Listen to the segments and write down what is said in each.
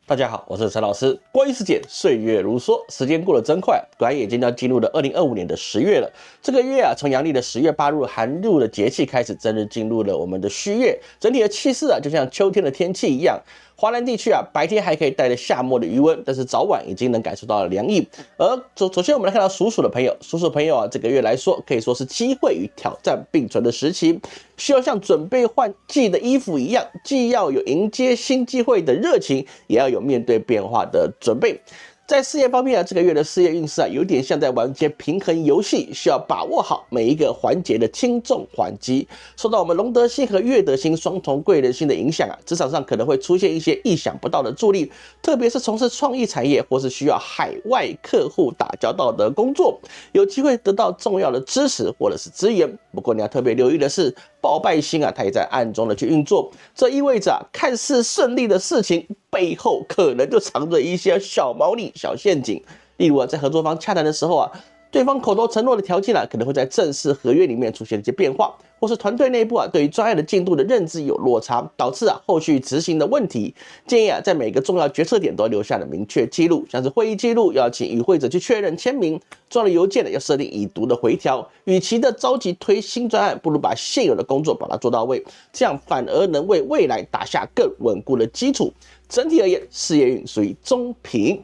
大家好，我是陈老师。光阴似箭，岁月如梭，时间过得真快，转眼间要进入了2025年的10月了。这个月啊，从阳历的10月8日寒露的节气开始，正式进入了我们的戌月。整体的气势啊，就像秋天的天气一样。华南地区啊，白天还可以带着夏末的余温，但是早晚已经能感受到了凉意。而首先我们来看到属鼠的朋友，属鼠朋友啊，这个月来说可以说是机会与挑战并存的时期，需要像准备换季的衣服一样，既要有迎接新机会的热情，也要有面对变化的准备。在事业方面啊，这个月的事业运势啊，有点像在玩一些平衡游戏，需要把握好每一个环节的轻重缓急。受到我们龙德星和月德星双重贵人星的影响啊，职场上可能会出现一些意想不到的助力，特别是从事创意产业或是需要海外客户打交道的工作，有机会得到重要的支持或者是资源。不过你要特别留意的是，报败星啊，它也在暗中的去运作，这意味着啊，看似顺利的事情背后可能就藏着一些小猫腻、小陷阱。例如啊，在合作方洽谈的时候啊，对方口头承诺的条件啊，可能会在正式合约里面出现一些变化，或是团队内部啊，对于专业的进度的认知有落差，导致啊后续执行的问题。建议啊，在每个重要决策点都留下了明确记录，像是会议记录要请与会者去确认签名，重要的邮件呢要设定已读的回条。与其的着急推新专案，不如把现有的工作把它做到位，这样反而能为未来打下更稳固的基础。整体而言，事业运属于中平。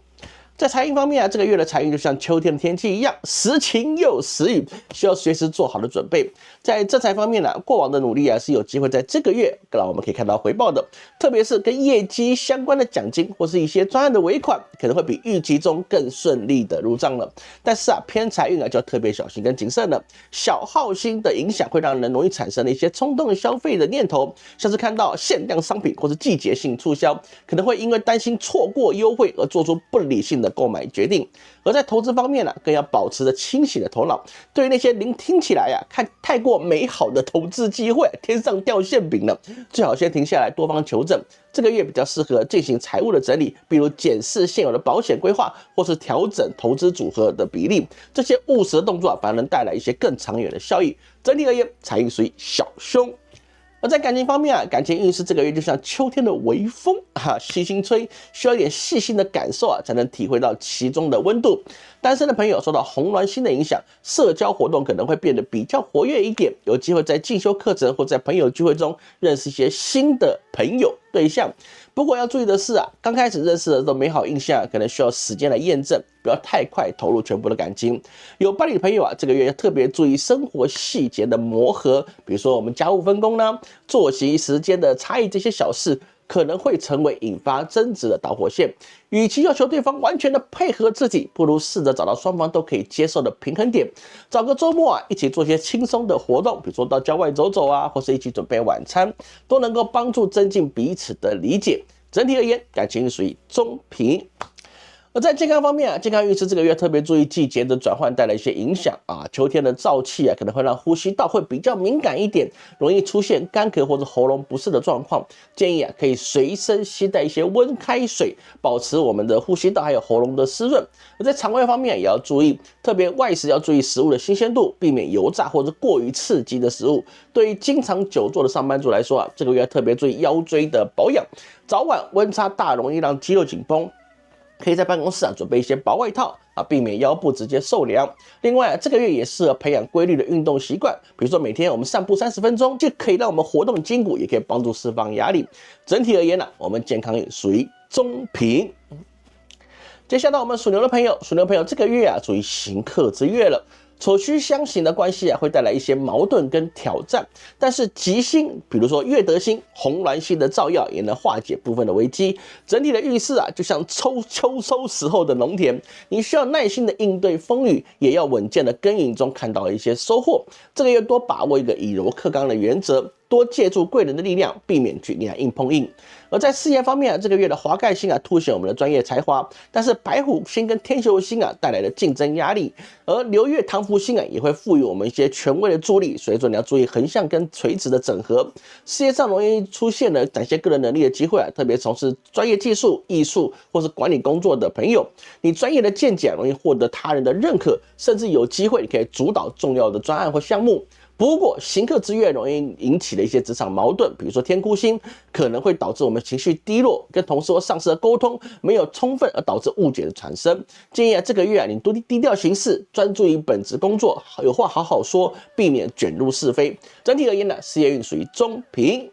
在财运方面啊，这个月的财运就像秋天的天气一样，时晴又时雨，需要随时做好的准备。在正财方面呢，过往的努力啊是有机会在这个月让我们可以看到回报的，特别是跟业绩相关的奖金或是一些专案的尾款，可能会比预期中更顺利的入账了。但是啊，偏财运啊就要特别小心跟谨慎了，小耗星的影响会让人容易产生一些冲动消费的念头，像是看到限量商品或是季节性促销，可能会因为担心错过优惠而做出不理性的购买决定。而在投资方面呢，更要保持着清醒的头脑，对于那些聆听起来看太过美好的投资机会，天上掉馅饼了，最好先停下来多方求证。这个月比较适合进行财务的整理，比如检视现有的保险规划，或是调整投资组合的比例，这些务实的动作反而能带来一些更长远的效益。整体而言，财运属于小凶。而在感情方面啊，感情运势这个月就像秋天的微风细心吹，需要一点细心的感受才能体会到其中的温度。单身的朋友受到红鸾星的影响，社交活动可能会变得比较活跃一点，有机会在进修课程或在朋友聚会中认识一些新的朋友对象。不过要注意的是刚开始认识的这种美好印象可能需要时间来验证，不要太快投入全部的感情。有伴侣的朋友这个月要特别注意生活细节的磨合，比如说我们家务分工呢、作息时间的差异，这些小事可能会成为引发争执的导火线。与其要求对方完全的配合自己，不如试着找到双方都可以接受的平衡点。找个周末一起做些轻松的活动，比如说到郊外走走或是一起准备晚餐，都能够帮助增进彼此的理解。整体而言，感情属于中平。而在健康方面健康运势这个月特别注意季节的转换带来一些影响秋天的燥气可能会让呼吸道会比较敏感一点，容易出现干咳或者喉咙不适的状况。建议可以随身携带一些温开水，保持我们的呼吸道还有喉咙的湿润。而在肠胃方面也要注意，特别外食要注意食物的新鲜度，避免油炸或者过于刺激的食物。对于经常久坐的上班族来说这个月特别注意腰椎的保养，早晚温差大容易让肌肉紧绷。可以在办公室准备一些薄外套避免腰部直接受凉。另外这个月也适合培养规律的运动习惯，比如说每天我们散步30分钟，就可以让我们活动筋骨，也可以帮助释放压力。整体而言我们健康运属于中平。接下来我们属牛的朋友，属牛朋友这个月属于刑克之月了。丑戌相刑的关系会带来一些矛盾跟挑战，但是吉星，比如说月德星、红鸾星的照耀，也能化解部分的危机。整体的运势就像秋收时候的农田，你需要耐心的应对风雨，也要稳健的耕耘中看到一些收获。这个月多把握一个以柔克刚的原则，多借助贵人的力量，避免去硬碰硬。而在事业方面这个月的华盖星凸显我们的专业才华，但是白虎星跟天宿星带来的竞争压力。而流月唐福星也会赋予我们一些权威的助力，所以说你要注意横向跟垂直的整合。事业上容易出现了展现个人能力的机会特别从事专业技术、艺术或是管理工作的朋友，你专业的见解容易获得他人的认可，甚至有机会可以主导重要的专案或项目。不过刑克之月容易引起的一些职场矛盾，比如说天哭星，可能会导致我们情绪低落，跟同事或上司的沟通没有充分，而导致误解的产生。建议这个月你多低调行事，专注于本职工作，有话好好说，避免卷入是非。整体而言事业运属于中平。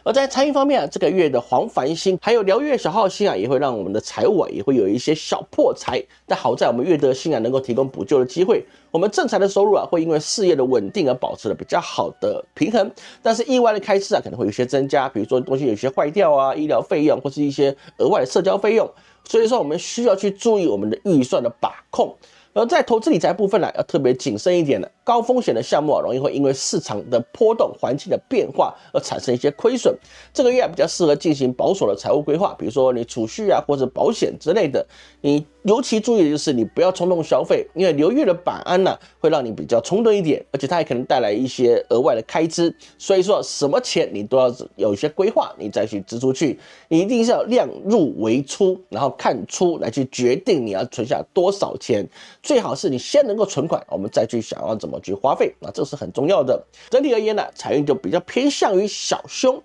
而在财运方面这个月的黄繁星还有流月小耗星也会让我们的财务也会有一些小破财，但好在我们月德星能够提供补救的机会，我们正财的收入会因为事业的稳定而保持了比较好的平衡，但是意外的开支可能会有些增加，比如说东西有些坏掉医疗费用或是一些额外的社交费用，所以说我们需要去注意我们的预算的把控。而在投资理财部分要特别谨慎一点的，高风险的项目容易会因为市场的波动、环境的变化而产生一些亏损。这个月比较适合进行保守的财务规划，比如说你储蓄或者保险之类的。你尤其注意的就是你不要冲动消费，因为流月的板安会让你比较冲动一点，而且它也可能带来一些额外的开支。所以说什么钱你都要有一些规划，你再去支出去，你一定是要量入为出，然后看出来去决定你要存下多少钱。最好是你先能够存款，我们再去想要怎么去花费，这是很重要的。整体而言财运就比较偏向于小凶，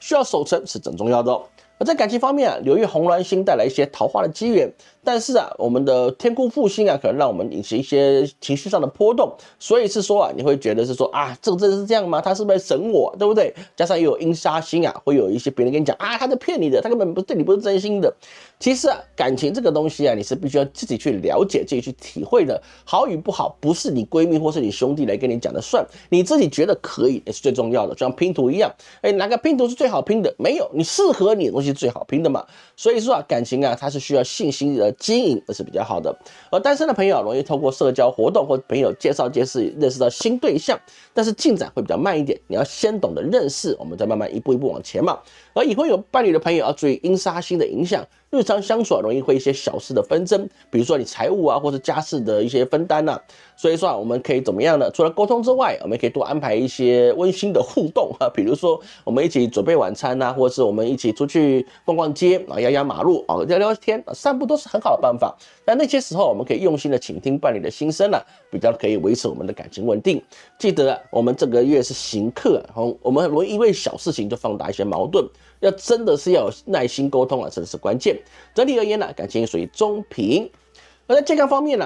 需要守成是很重要的哦。而在感情方面流月红鸾星带来一些桃花的机缘，但是我们的天孤复星可能让我们引起一些情绪上的波动，所以是说你会觉得是说这个真的是这样吗？他是不是在整我，对不对？加上又有阴杀星会有一些别人跟你讲他在骗你的，他根本对你不是真心的。其实感情这个东西你是必须要自己去了解，自己去体会的。好与不好不是你闺蜜或是你兄弟来跟你讲的算，你自己觉得可以也是最重要的。就像拼图一样，哪个拼图是最好拼的？没有，你适合你的东西是最好拼的嘛。所以说感情它是需要信心的经营，这是比较好的。而单身的朋友容易透过社交活动或朋友介绍认识到新对象，但是进展会比较慢一点，你要先懂得认识，我们再慢慢一步一步往前嘛。而已婚有伴侣的朋友要注意阴杀星的影响，日常相处容易会一些小事的纷争，比如说你财务或是家事的一些分担所以说我们可以怎么样呢？除了沟通之外，我们可以多安排一些温馨的互动比如说我们一起准备晚餐或者是我们一起出去逛逛街压压马路聊聊天散步都是很好的办法。但那些时候我们可以用心的倾听伴侣的心声比较可以维持我们的感情稳定。记得我们这个月是刑克我们很容易因为小事情就放大一些矛盾，要真的是要有耐心沟通真的是关键。整体而言感情属于中平。而在健康方面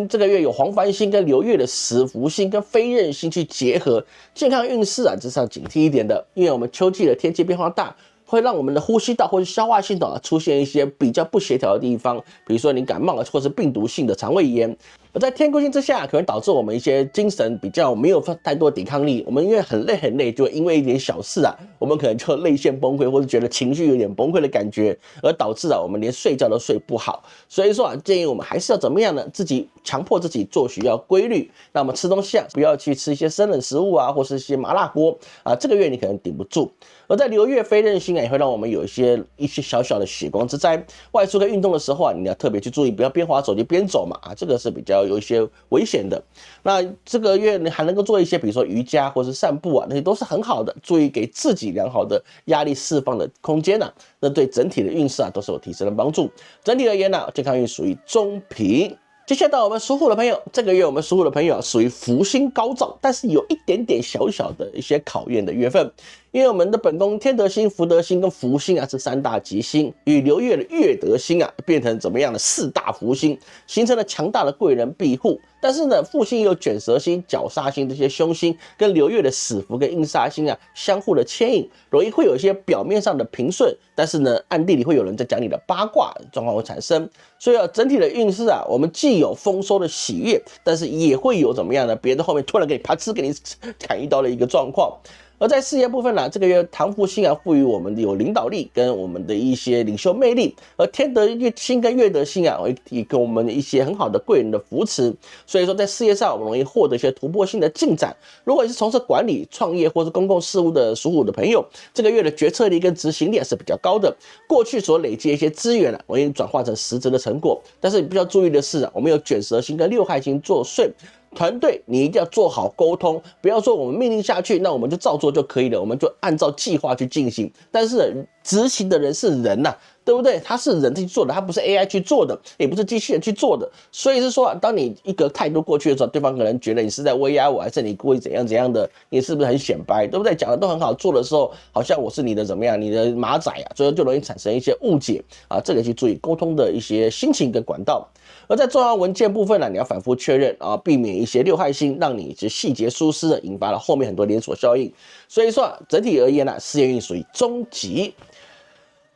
这个月有黄繁星跟流月的食福星跟飞刃星去结合，健康运势这是要警惕一点的，因为我们秋季的天气变化大，会让我们的呼吸道或是消化系统出现一些比较不协调的地方，比如说你感冒或是病毒性的肠胃炎。而在天孤星之下，可能导致我们一些精神比较没有太多抵抗力，我们因为很累，就因为一点小事我们可能就泪腺崩溃，或者觉得情绪有点崩溃的感觉，而导致我们连睡觉都睡不好。所以说建议我们还是要怎么样呢？自己强迫自己作息要规律。那我们吃东西不要去吃一些生冷食物或是一些麻辣锅这个月你可能顶不住。而在流月飞刃星也会让我们有一些小小的血光之灾。外出跟运动的时候你要特别去注意，不要边滑手机边走嘛这个是比较有一些危险的。那这个月你还能够做一些比如说瑜伽或是散步那些都是很好的，注意给自己良好的压力释放的空间那对整体的运势都是有提升的帮助。整体而言健康运属于中平。接下来到我们属虎的朋友，这个月我们属虎的朋友属于福星高照，但是有一点点小小的一些考验的月份。因为我们的本宫天德星、福德星跟福星是三大吉星，与流月的月德星变成怎么样的四大福星，形成了强大的贵人庇护。但是呢，复星也有卷舌星、绞杀星这些凶星，跟流月的死符跟印杀星相互的牵引，容易会有一些表面上的平顺，但是呢，暗地里会有人在讲你的八卦，状况会产生。所以整体的运势我们既有丰收的喜悦，但是也会有怎么样的别人后面突然给你啪呲给你砍一刀的一个状况。而在事业部分这个月唐福星赋予我们有领导力跟我们的一些领袖魅力，而天德星跟月德星会提供我们一些很好的贵人的扶持，所以说在事业上我们容易获得一些突破性的进展。如果你是从事管理、创业或是公共事务的属虎的朋友，这个月的决策力跟执行力是比较高的，过去所累积的一些资源容易转化成实质的成果。但是你比较注意的是我们有卷舌星跟六害星作祟，团队你一定要做好沟通，不要说我们命令下去那我们就照做就可以了，我们就按照计划去进行，但是执行的人是人对不对？它是人去做的，它不是 AI 去做的，也不是机器人去做的。所以是说，当你一个态度过去的时候，对方可能觉得你是在威压我，还是你故意怎样怎样的，你是不是很显摆，对不对？讲的都很好，做的时候好像我是你的怎么样，你的马仔啊，所以就容易产生一些误解啊。这个去注意沟通的一些心情跟管道。而在重要文件部分呢，你要反复确认啊，避免一些六害星让你细节疏失，引发了后面很多连锁效应。所以说整体而言呢，事业运属于中级。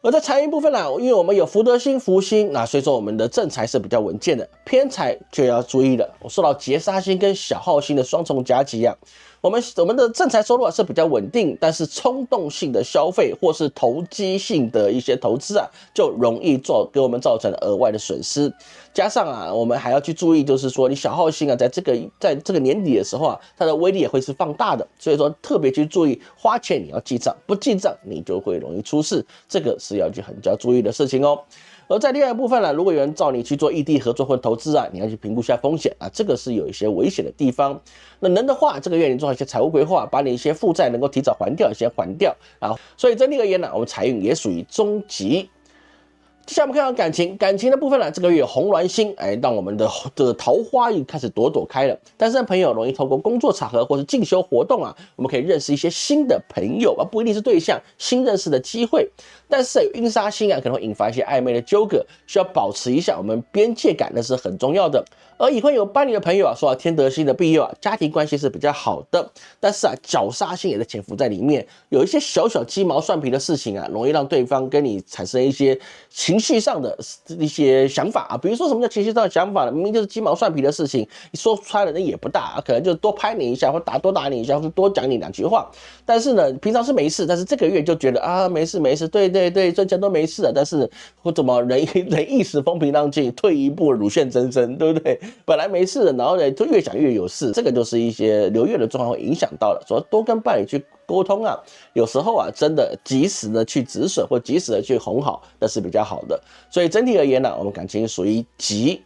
而在财运部分呢，因为我们有福德星、福星，那所以说我们的正财是比较稳健的，偏财就要注意了。我受到劫杀星跟小耗星的双重夹击啊，我们的正财收入是比较稳定，但是冲动性的消费或是投机性的一些投资啊，就容易给我们造成额外的损失。加上啊，我们还要去注意，就是说你小耗星啊，在这个年底的时候啊，它的威力也会是放大的，所以说特别去注意花钱你要记账，不记账你就会容易出事，这个是要注意的事情哦。而在另外一部分呢，如果有人找你去做异地合作或投资啊，你要去评估一下风险啊，这个是有一些危险的地方。那能的话，这个月你做一些财务规划，把你一些负债能够提早还掉，先还掉啊。所以整体而言呢，我们财运也属于中级。接下来我们看到感情的部分呢，这个月有红鸾星，让我们的桃花运开始朵朵开了。单身朋友容易透过工作场合或是进修活动啊，我们可以认识一些新的朋友啊，不一定是对象，新认识的机会。但是有阴杀星啊，可能会引发一些暧昧的纠葛，需要保持一下我们边界感，那是很重要的。而已婚有伴侣的朋友啊，受到天德星的庇佑啊，家庭关系是比较好的。但是啊，绞杀星也在潜伏在里面，有一些小小鸡毛蒜皮的事情啊，容易让对方跟你产生一些情绪上的一些想法啊。比如说什么叫情绪上的想法呢？明明就是鸡毛蒜皮的事情，你说出来的人也不大啊，可能就多拍你一下，或多打你一下，或多讲你两句话。但是呢，平常是没事，但是这个月就觉得啊，没事，对，这家都没事了。但是我怎么人一时风平浪静，退一步乳腺增生，对不对？本来没事的，然后呢，就越想越有事，这个就是一些流月的状况会影响到了。所以多跟伴侣去沟通啊，有时候啊，真的及时的去止损或及时的去哄好，那是比较好的。所以整体而言呢，我们感情属于吉。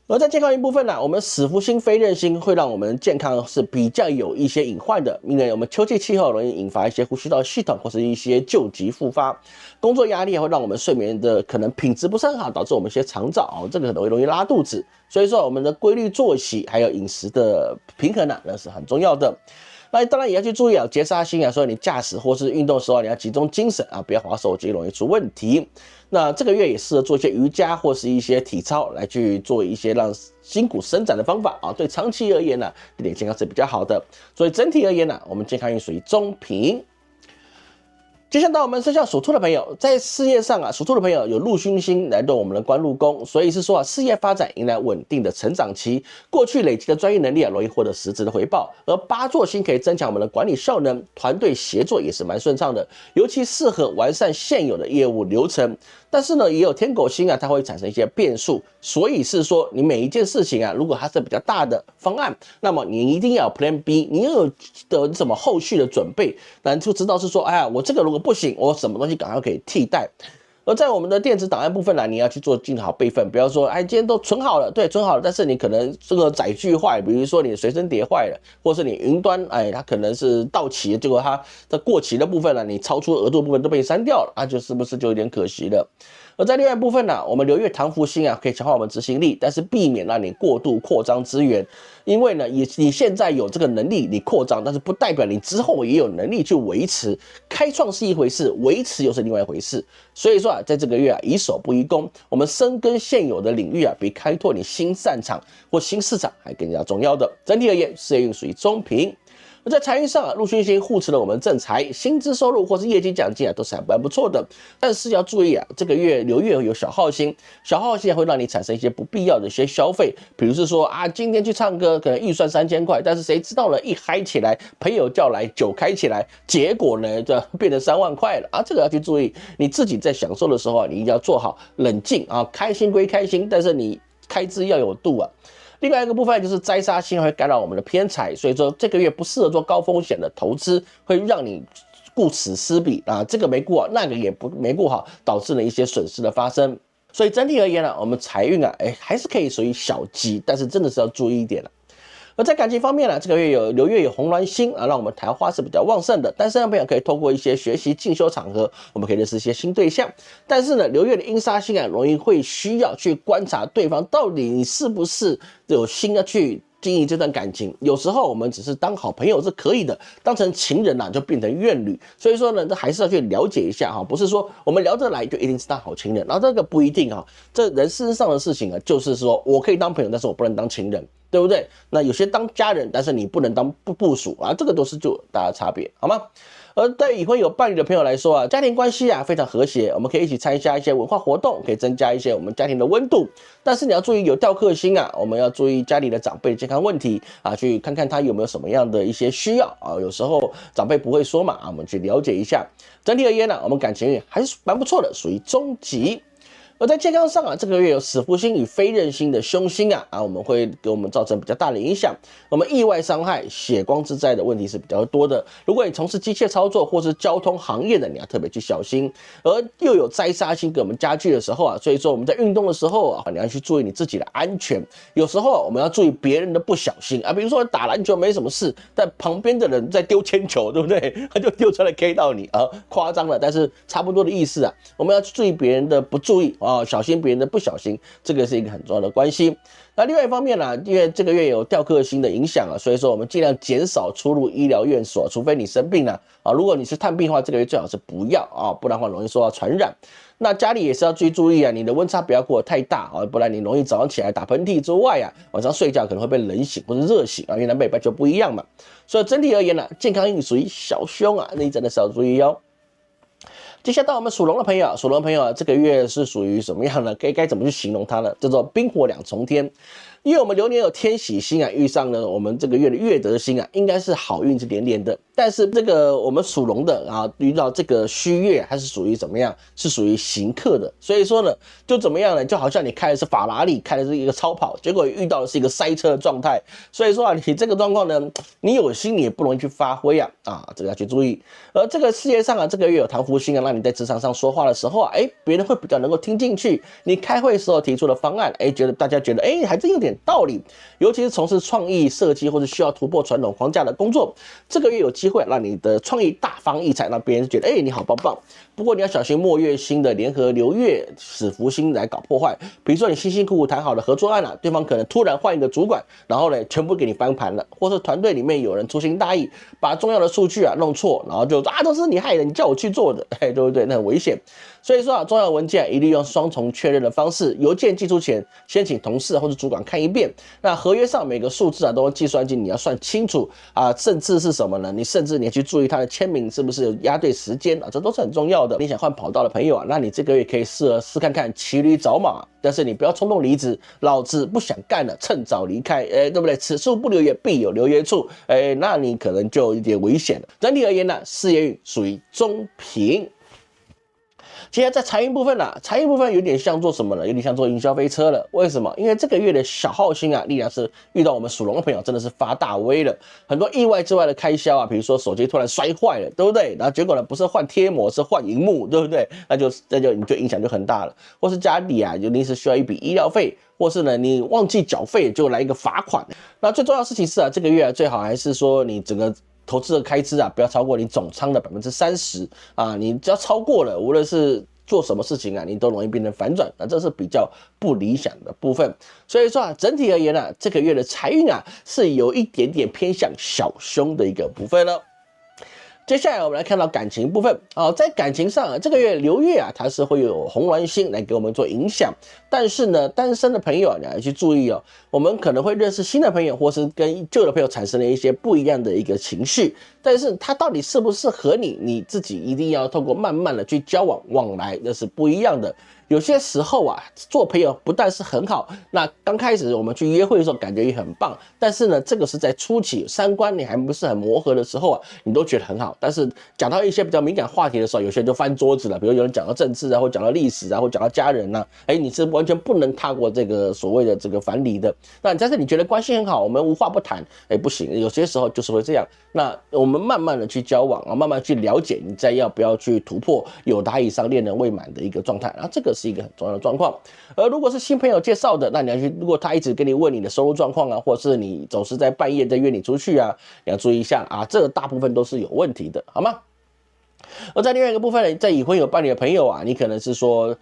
而在健康一部分呢，我们死福星、飞刃星会让我们健康是比较有一些隐患的，因为我们秋季气候容易引发一些呼吸道系统或是一些旧疾复发，工作压力也会让我们睡眠的可能品质不是很好，导致我们一些肠燥这个容易拉肚子。所以说我们的规律作息还有饮食的平衡呢，那是很重要的。那当然也要去注意啊，劫杀星啊，所以你驾驶或是运动的时候，你要集中精神啊，不要滑手机，容易出问题。那这个月也适合做一些瑜伽或是一些体操，来去做一些让筋骨伸展的方法啊。对长期而言呢，这点健康是比较好的。所以整体而言呢，我们健康运属于中平。接下来到我们生肖属兔的朋友，在事业上啊，属兔的朋友有禄勋星来动我们的官禄宫，所以是说啊，事业发展迎来稳定的成长期，过去累积的专业能力啊，容易获得实质的回报。而八座星可以增强我们的管理效能，团队协作也是蛮顺畅的，尤其适合完善现有的业务流程。但是呢，也有天狗星啊，它会产生一些变数，所以是说你每一件事情啊，如果它是比较大的方案，那么你一定要有 Plan B， 你要有的什么后续的准备，那就知道是说，哎呀，我这个如果不行，我什么东西赶快可以替代。而在我们的电子档案部分呢，你要去做尽好备份，不要说，今天都存好了，对，存好了，但是你可能这个载具坏，比如说你的随身碟坏了，或是你云端，它可能是到期，结果它的过期的部分呢，你超出额度部分都被删掉了，就是不是就有点可惜了？而在另外一部分呢，我们流月唐福星啊，可以强化我们执行力，但是避免让你过度扩张资源，因为呢，你现在有这个能力，你扩张，但是不代表你之后也有能力去维持。开创是一回事，维持又是另外一回事。所以说啊，在这个月啊，宜守不宜攻，我们深耕现有的领域啊，比开拓你新战场或新市场还更加重要的。整体而言，事业运属于中平。而在财运上啊，禄勋星护持了我们正财，薪资收入或是业绩奖金啊，都是还蛮不错的。但是要注意啊，这个月流月有小耗星，小耗星会让你产生一些不必要的一些消费，比如是说啊，今天去唱歌可能预算3000块，但是谁知道呢？一嗨起来，朋友叫来，酒开起来，结果呢就变成3万块了啊！这个要去注意，你自己在享受的时候啊，你一定要做好冷静啊，开心归开心，但是你开支要有度啊。另外一个部分就是灾杀星会干扰我们的偏财，所以说这个月不适合做高风险的投资，会让你顾此失彼啊，这个没顾好，那个也没顾好，导致了一些损失的发生。所以整体而言呢，我们财运啊，还是可以属于小吉，但是真的是要注意一点了。而在感情方面呢，这个月流月有红鸾星啊，让我们桃花是比较旺盛的。单身的朋友可以透过一些学习进修场合，我们可以认识一些新对象。但是呢，流月的阴煞星啊，容易会需要去观察对方到底你是不是有心要去经营这段感情。有时候我们只是当好朋友是可以的，当成情人就变成怨侣。所以说呢，这还是要去了解一下不是说我们聊得来就一定是当好情人，然后这个不一定这人身上的事情就是说我可以当朋友，但是我不能当情人，对不对？那有些当家人，但是你不能当部属这个都是就大家差别，好吗？而对已婚有伴侣的朋友来说家庭关系非常和谐，我们可以一起参加一些文化活动，可以增加一些我们家庭的温度。但是你要注意有吊客星我们要注意家里的长辈的健康问题去看看他有没有什么样的一些需要有时候长辈不会说嘛我们去了解一下。整体而言我们感情运还是蛮不错的，属于中级。而在健康上这个月有死符星与非刃星的凶星我们会给我们造成比较大的影响。我们意外伤害、血光之灾的问题是比较多的。如果你从事机械操作或是交通行业的，你要特别去小心。而又有灾煞星给我们加剧的时候所以说我们在运动的时候你要去注意你自己的安全。有时候我们要注意别人的不小心比如说打篮球没什么事，但旁边的人在丢铅球，对不对？他就丢出来 K 到你夸张了，但是差不多的意思我们要去注意别人的不注意小心别人的不小心，这个是一个很重要的关系。那另外一方面因为这个月有吊客星的影响所以说我们尽量减少出入医疗院所，除非你生病了如果你是探病的话，这个月最好是不要不然的话容易受到传染。那家里也是要注意你的温差不要过得太大不然你容易早上起来打喷嚏之外晚上睡觉可能会被冷醒或者热醒因为南北半球不一样嘛。所以整体而言健康运属于小凶那你真的是要注意接下来到我们属龙的朋友，属龙的朋友这个月是属于什么样呢？该怎么去形容它呢？叫做冰火两重天。因为我们流年有天喜星遇上了我们这个月的月德星应该是好运是连连的。但是这个我们属龙的遇到这个虚月，它是属于怎么样？是属于刑克的。所以说呢，就怎么样呢？就好像你开的是法拉利，开的是一个超跑，结果遇到的是一个塞车的状态。所以说你这个状况呢，你有心你也不容易去发挥这个要去注意。而这个世界上这个月有唐福星让你在职场上说话的时候别人会比较能够听进去。你开会时候提出的方案觉得大家觉得还真有点道理。尤其是从事创意设计或者需要突破传统框架的工作，这个月有机会让你的创意大放异彩，让别人觉得你好棒棒。不过你要小心末月星的联合流月死符星来搞破坏。比如说你辛辛苦苦谈好的合作案对方可能突然换一个主管，然后呢全部给你翻盘了，或是团队里面有人粗心大意，把重要的数据弄错，然后就说都是你害的，你叫我去做的，对不对？那很危险。所以说重要文件一律用双重确认的方式，邮件寄出前先请同事或者主管看一遍。那合约上每个数字都用计算机，你要算清楚甚至是什么呢？你甚至你要去注意他的签名是不是有压对时间这都是很重要的。你想换跑道的朋友那你这个月可以试看看骑驴找马，但是你不要冲动离职，老子不想干了，趁早离开，对不对？此处不留爷，必有留爷处，那你可能就有点危险了。整体而言呢，事业运属于中平。接下来在财运部分财运部分有点像做什么呢？有点像做营销飞车了。为什么？因为这个月的小耗星力量是遇到我们属龙的朋友真的是发大威了，很多意外之外的开销比如说手机突然摔坏了，对不对？然后结果呢不是换贴膜是换萤幕，对不对？那就你就影响就很大了。或是家里就临时需要一笔医疗费，或是呢你忘记缴费就来一个罚款。那最重要的事情是这个月最好还是说你整个投资的开支不要超过你总仓的 30% 你只要超过了，无论是做什么事情你都容易变成反转，那这是比较不理想的部分。所以说整体而言这个月的财运是有一点点偏向小凶的一个部分了。接下来我们来看到感情部分在感情上这个月流月它是会有红鸾星来给我们做影响，但是呢单身的朋友你要去注意我们可能会认识新的朋友，或是跟旧的朋友产生了一些不一样的一个情绪，但是他到底适不适合你，你自己一定要透过慢慢的去交往来，那是不一样的。有些时候做朋友不但是很好，那刚开始我们去约会的时候感觉也很棒，但是呢这个是在初期三观你还不是很磨合的时候你都觉得很好，但是讲到一些比较敏感话题的时候，有些人就翻桌子了，比如有人讲到政治啊，或讲到历史啊，或讲到家人啊，你是完全不能踏过这个所谓的这个樊篱的。那但是你觉得关系很好，我们无话不谈，不行，有些时候就是会这样。那我们慢慢的去交往啊，慢慢去了解，你再要不要去突破友达以上恋人未满的一个状态，然后这个是一个很重要的状况。而如果是新朋友介绍的，那你要去，如果他一直跟你问你的收入状况啊，或是你总是在半夜在约你出去啊，你要注意一下啊，这个大部分都是有问题的，好吗？而在另外一个部分呢，在已婚有伴侣的朋友啊，你可能是说，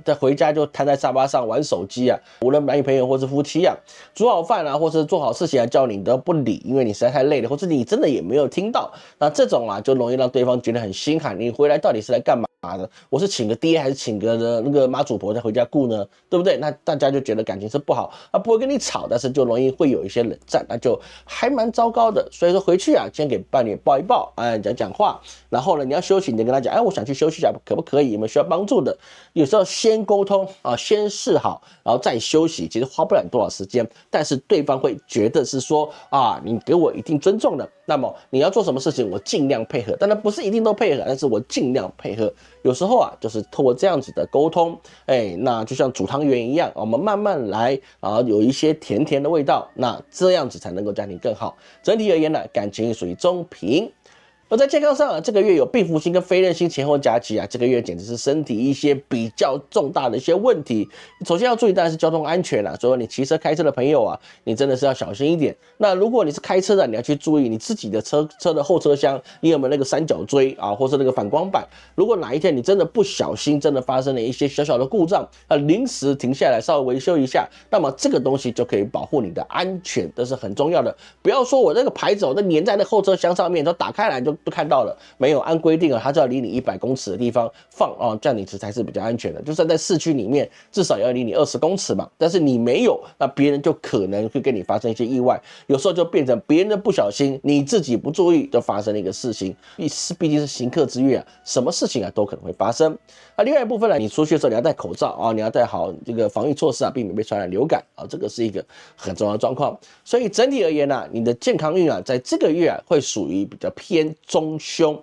在回家就瘫在沙发上玩手机啊，无论男女朋友或是夫妻啊，煮好饭啊，或是做好事情啊，叫你都不理，因为你实在太累了，或是你真的也没有听到，那这种啊，就容易让对方觉得很心寒，你回来到底是来干嘛的？我是请个爹还是请个那个妈祖婆再回家顾呢？对不对？那大家就觉得感情是不好，不会跟你吵，但是就容易会有一些冷战，那就还蛮糟糕的。所以说回去啊，先给伴侣抱一抱，讲讲话，然后呢，你要休息，你就跟他讲，我想去休息一下，可不可以？有没有需要帮助的？有时候先沟通啊，先示好，然后再休息，其实花不了多少时间，但是对方会觉得是说啊，你给我一定尊重的，那么你要做什么事情，我尽量配合，当然不是一定都配合，但是我尽量配合。有时候啊，就是透过这样子的沟通，那就像煮汤圆一样，我们慢慢来啊，有一些甜甜的味道，那这样子才能够家庭更好。整体而言呢，感情属于中平。而在健康上啊，这个月有病符星跟非刃星前后夹击啊，这个月简直是身体一些比较重大的一些问题。首先要注意当然是交通安全啦，所以你骑车开车的朋友啊，你真的是要小心一点。那如果你是开车的，你要去注意你自己的车的后车厢，你有没有那个三角锥啊，或是那个反光板？如果哪一天你真的不小心，真的发生了一些小小的故障，临时停下来稍微维修一下，那么这个东西就可以保护你的安全，这是很重要的。不要说我那个牌子我都粘在那后车厢上面，都打开来就看到了，没有按规定啊，它就要离你100公尺的地方放啊，这样你才是比较安全的。就算在市区里面，至少要离你20公尺嘛。但是你没有，那别人就可能会跟你发生一些意外，有时候就变成别人的不小心，你自己不注意就发生了一个事情。毕竟是刑克之月啊，什么事情啊都可能会发生。另外一部分呢，你出去的时候你要戴口罩啊，你要戴好这个防疫措施啊，避免被传染流感啊，这个是一个很重要的状况。所以整体而言呢，你的健康运啊，在这个月啊会属于比较偏中凶。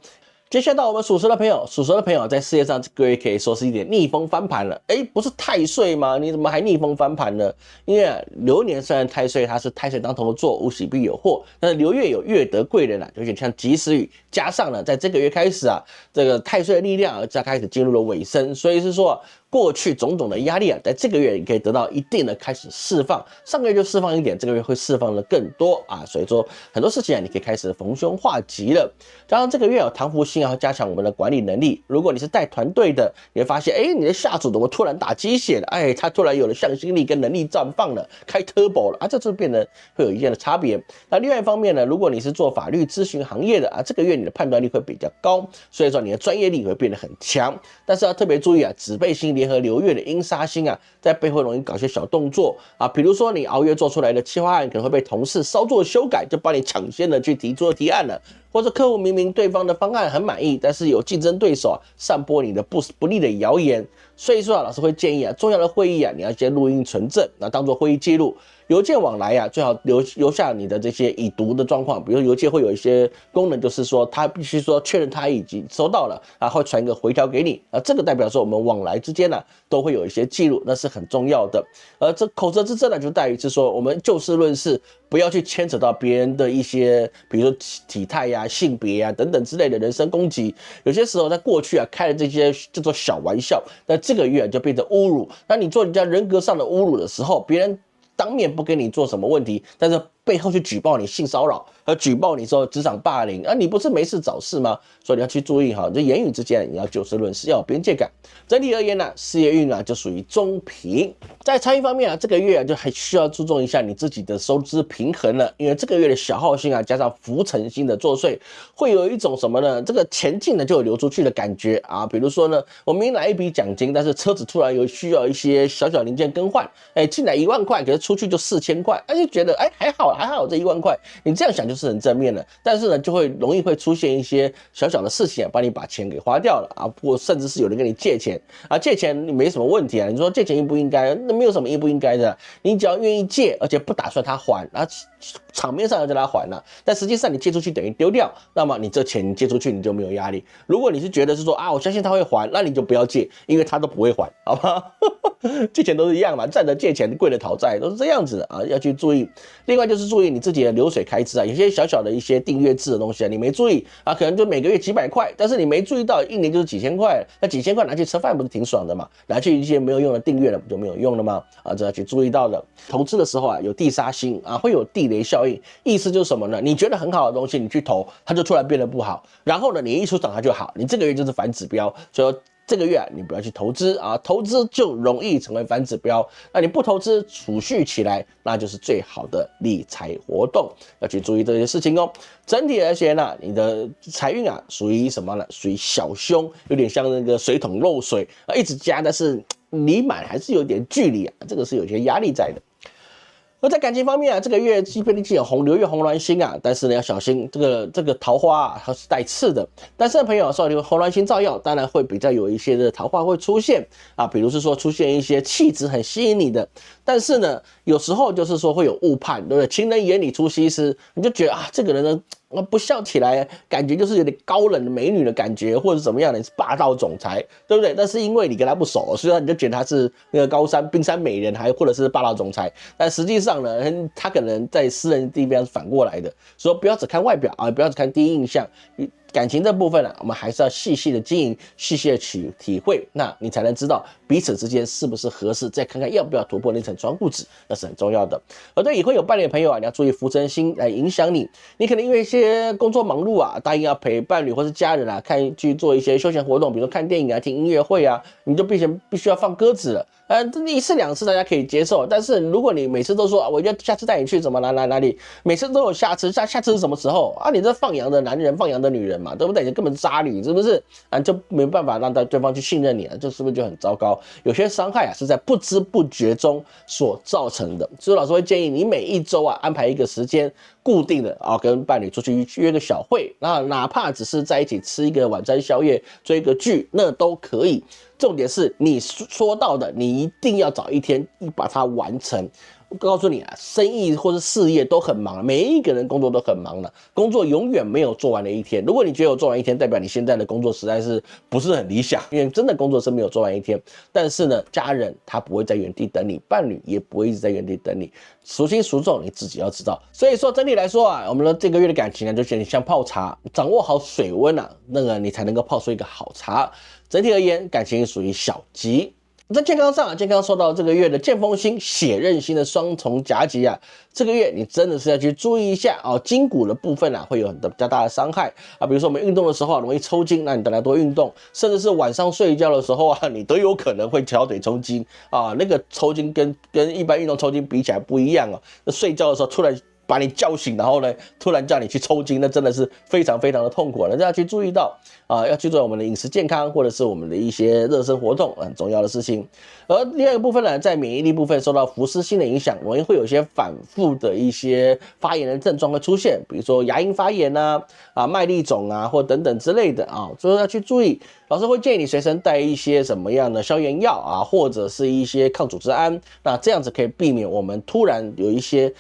接下来到我们属蛇的朋友，属蛇的朋友在事业上这个月可以说是一点逆风翻盘了。不是太岁吗？你怎么还逆风翻盘呢？因为流年虽然太岁它是太岁当头的坐，无喜必有祸，但是流月有月得贵人啊，有点像及时雨，加上呢，在这个月开始啊，这个太岁的力量才开始进入了尾声，所以是说过去种种的压力啊，在这个月你可以得到一定的开始释放。上个月就释放一点，这个月会释放的更多啊，所以说很多事情啊，你可以开始逢凶化吉了。加上这个月有唐福星啊，加强我们的管理能力。如果你是带团队的，你会发现，你的下属怎么突然打鸡血了？他突然有了向心力跟能力绽放了，开 turbo 了啊，这就变得会有一定的差别。那另外一方面呢，如果你是做法律咨询行业的啊，这个月你的判断力会比较高，所以说你的专业力会变得很强。但是要特别注意啊，子背星联合流月的阴杀星啊，在背后容易搞些小动作啊，比如说你熬夜做出来的企划案可能会被同事稍作修改，就帮你抢先的去提出提案了。或者客户明明对方的方案很满意，但是有竞争对手啊散播你的不利的谣言，所以说啊，老师会建议啊，重要的会议啊，你要先录音存证，那当做会议记录。邮件往来啊，最好留下你的这些已读的状况，比如邮件会有一些功能，就是说他必须说确认他已经收到了，然后传一个回条给你，这个代表说我们往来之间呢都会有一些记录，那是很重要的。而这口舌之争呢，就在于是说我们就事论事，不要去牵扯到别人的一些，比如说体态呀、性别呀等等之类的人身攻击。有些时候在过去啊开的这些叫做小玩笑，那这个月就变成侮辱。那你做人家人格上的侮辱的时候，别人当面不跟你做什么问题，但是背后去举报你性骚扰和举报你说职场霸凌你不是没事找事吗？所以你要去注意哈，这言语之间你要就事论事，要有边界感。整体而言呢，事业运啊就属于中平。在财运方面啊，这个月啊就还需要注重一下你自己的收支平衡了，因为这个月的小耗星啊加上浮沉星的作祟，会有一种什么呢？这个钱进了就有流出去的感觉啊。比如说呢，我明来一笔奖金，但是车子突然有需要一些小小零件更换，进来1万块，可是出去就4000块，就觉得还好了，还好这1万块，你这样想就是很正面的。但是呢，就会容易会出现一些小小的事情啊，帮你把钱给花掉了啊，或甚至是有人跟你借钱啊，借钱没什么问题啊，你说借钱应不应该？那没有什么应不应该的，你只要愿意借，而且不打算他还，然后场面上要叫他还了，但实际上你借出去等于丢掉，那么你这钱你借出去你就没有压力。如果你是觉得是说啊，我相信他会还，那你就不要借，因为他都不会还，好吗？借钱都是一样嘛，站着借钱，跪着讨债，都是这样子的啊，要去注意。另外就是注意你自己的流水开支啊，有些小小的一些订阅制的东西啊，你没注意啊，可能就每个月几百块，但是你没注意到，一年就是几千块，那几千块拿去吃饭不是挺爽的嘛？拿去一些没有用的订阅了，不就没有用了吗？啊，这要去注意到的。投资的时候啊，有地杀星啊，会有地雷效应，意思就是什么呢？你觉得很好的东西，你去投，它就突然变得不好，然后呢，你一出场它就好，你这个月就是反指标，所以这个月啊，你不要去投资啊，投资就容易成为反指标。那你不投资，储蓄起来，那就是最好的理财活动，要去注意这些事情哦。整体而言呢，你的财运啊，属于什么呢？属于小凶，有点像那个水桶漏水啊，一直加，但是离满还是有点距离啊，这个是有些压力在的。而在感情方面啊，这个月即便你有流月红鸾星啊，但是呢要小心这个桃花啊，它是带刺的。单身的朋友受红鸾星照耀，当然会比较有一些的桃花会出现啊，比如是说出现一些气质很吸引你的，但是呢有时候就是说会有误判，对不对？情人眼里出西施，你就觉得啊这个人呢不笑起来感觉就是有点高冷的美女的感觉，或者怎么样的，是霸道总裁，对不对？但是因为你跟他不熟，所以你就觉得他是那个高山冰山美人，还或者是霸道总裁，但实际上呢，他可能在私人地方是反过来的，所以不要只看外表啊，不要只看第一印象。感情这部分啊，我们还是要细细的经营，细细的体会，那你才能知道彼此之间是不是合适，再看看要不要突破那层窗户纸，那是很重要的。而对已婚有伴侣的朋友啊，你要注意浮沉星来影响你，你可能因为一些工作忙碌啊，答应要陪伴侣或是家人啊，去做一些休闲活动，比如说看电影啊、听音乐会啊，你就必须要放鸽子了。一次两次大家可以接受，但是如果你每次都说我要下次带你去怎么哪里，每次都有下次，下次是什么时候啊？你这放羊的男人，放羊的女人嘛，对不对？你根本渣女，是不是？啊，就没办法让对方去信任你啊，这是不是就很糟糕？有些伤害啊是在不知不觉中所造成的，所以老师会建议你每一周啊安排一个时间固定的啊，跟伴侣出去约个小会，那哪怕只是在一起吃一个晚餐宵夜、追个剧，那都可以。重点是你说到的，你一定要找一天把它完成。我告诉你啊，生意或是事业都很忙，每一个人工作都很忙了，工作永远没有做完的一天。如果你觉得有做完一天，代表你现在的工作实在是不是很理想，因为真的工作是没有做完一天。但是呢，家人他不会在原地等你，伴侣也不会一直在原地等你，孰轻孰重你自己要知道。所以说整体来说啊，我们的这个月的感情啊，就像泡茶，掌握好水温啊，那个你才能够泡出一个好茶。整体而言，感情属于小吉。在健康上啊，健康受到这个月的剑锋星、血刃星的双重夹击啊，这个月你真的是要去注意一下啊，筋骨的部分啊会有比较大的伤害啊，比如说我们运动的时候啊容易抽筋，那你大家多运动，甚至是晚上睡觉的时候啊，你都有可能会小腿抽筋啊，那个抽筋跟一般运动抽筋比起来不一样啊，那睡觉的时候突然把你叫醒，然后呢，突然叫你去抽筋，那真的是非常非常的痛苦，那要去注意到啊，要去做我们的饮食健康，或者是我们的一些热身活动，很重要的事情。而第二个部分呢，在免疫力部分受到福斯星的影响，容易会有一些反复的一些发炎的症状会出现，比如说牙龈发炎啊、麦粒肿啊，或等等之类的啊，所以要去注意。老师会建议你随身带一些什么样的消炎药啊，或者是一些抗组织胺，那这样子可以避免我们突然有一些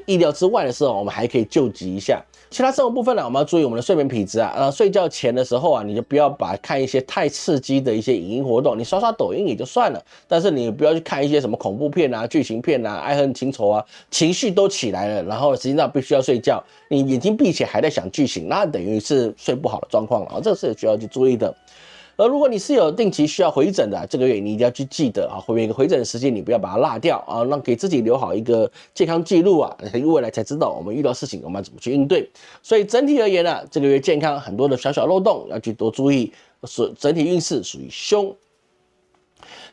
意料之外的时候，我们还可以救急一下。其他生活部分呢，我们要注意我们的睡眠品质啊。睡觉前的时候啊，你就不要看一些太刺激的一些影音活动，你刷刷抖音也就算了，但是你不要去看一些什么恐怖片啊、剧情片啊、爱恨情仇啊，情绪都起来了，然后实际上必须要睡觉，你眼睛闭起来还在想剧情，那等于是睡不好的状况了啊，这是需要去注意的。而如果你是有定期需要回诊的，这个月你一定要去记得啊，每个回诊的时间你不要把它落掉啊，让给自己留好一个健康记录啊，未来才知道我们遇到事情我们要怎么去应对。所以整体而言呢，这个月健康很多的小小漏洞要去多注意，整体运势属于凶。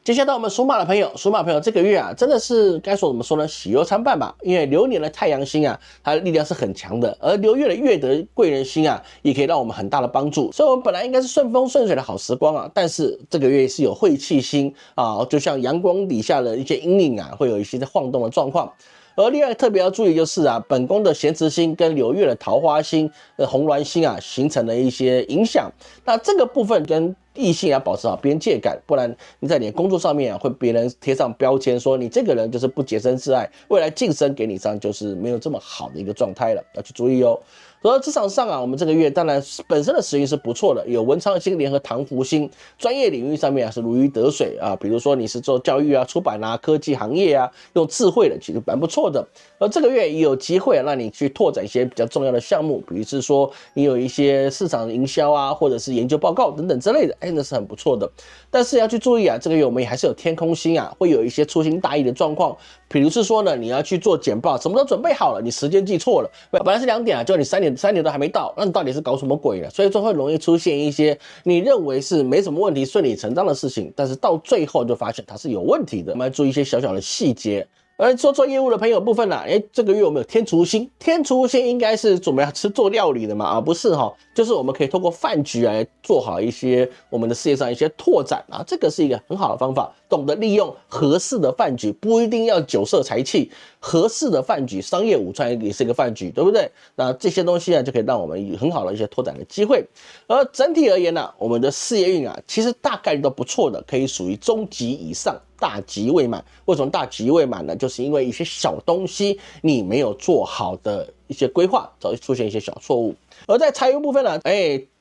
接下来到我们属马的朋友，属马朋友这个月啊，真的是该说怎么说呢，喜忧参半吧。因为流年的太阳星啊，它的力量是很强的，而流月的月德贵人星啊，也可以让我们很大的帮助。所以我们本来应该是顺风顺水的好时光啊，但是这个月是有晦气星啊，就像阳光底下的一些阴影啊，会有一些晃动的状况。而另外特别要注意就是本宫的咸池星跟流月的桃花星、红鸾星形成了一些影响。那这个部分跟异性要保持好边界感，不然你在你的工作上面会别人贴上标签，说你这个人就是不洁身自爱，未来晋升给你上就是没有这么好的一个状态了，要去注意哦。而职场上我们这个月当然本身的时运是不错的，有文昌星联合唐福星，专业领域上面是如鱼得水比如说你是做教育出版科技行业用智慧的，其实蛮不错的。而这个月也有机会让你去拓展一些比较重要的项目，比如是说你有一些市场营销或者是研究报告等等之类的，那是很不错的。但是要去注意这个月我们也还是有天空星会有一些粗心大意的状况，比如是说呢，你要去做简报，什么都准备好了，你时间记错了，本来是2点就你3点都还没到，那你到底是搞什么鬼了？所以说会容易出现一些你认为是没什么问题、顺理成章的事情，但是到最后就发现它是有问题的。我们要注意一些小小的细节。而做业务的朋友部分这个月我们有天厨星，天厨星应该是准备要做料理的嘛不是就是我们可以透过饭局来做好一些我们的事业上一些拓展这个是一个很好的方法，懂得利用合适的饭局，不一定要酒色财气，合适的饭局，商业午餐也是一个饭局，对不对？那这些东西就可以让我们有很好的一些拓展的机会。而整体而言我们的事业运其实大概率都不错的，可以属于中级以上，大吉未满。为什么大吉未满呢？就是因为一些小东西你没有做好的一些规划，早就出现一些小错误。而在财务部分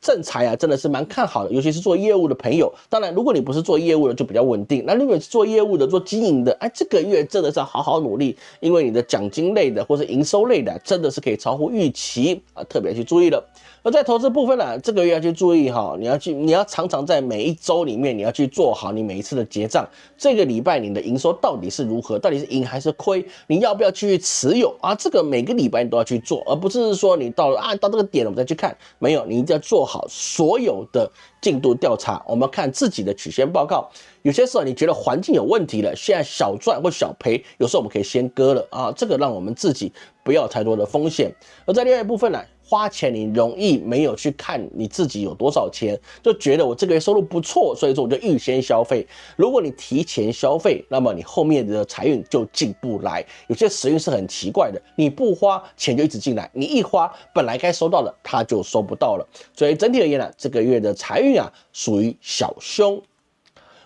正财真的是蛮看好的，尤其是做业务的朋友。当然如果你不是做业务的就比较稳定，那如果是做业务的做经营的这个月真的是要好好努力，因为你的奖金类的或是营收类的真的是可以超乎预期特别去注意了。而在投资部分这个月要去注意你要常常在每一周里面你要去做好你每一次的结账，这个礼拜你的营收到底是如何，到底是赢还是亏，你要不要去持有这个每个礼拜你都要去做，而不是说你到这个点我们再去看，没有，你一定要做好所有的进度调查，我们看自己的曲线报告。有些时候你觉得环境有问题了，现在小赚或小赔，有时候我们可以先割了这个让我们自己不要有太多的风险。而在另外一部分花钱你容易没有去看你自己有多少钱，就觉得我这个月收入不错，所以说我就预先消费。如果你提前消费，那么你后面的财运就进不来。有些时运是很奇怪的，你不花钱就一直进来，你一花本来该收到的它就收不到了。所以整体而言这个月的财运属于小凶。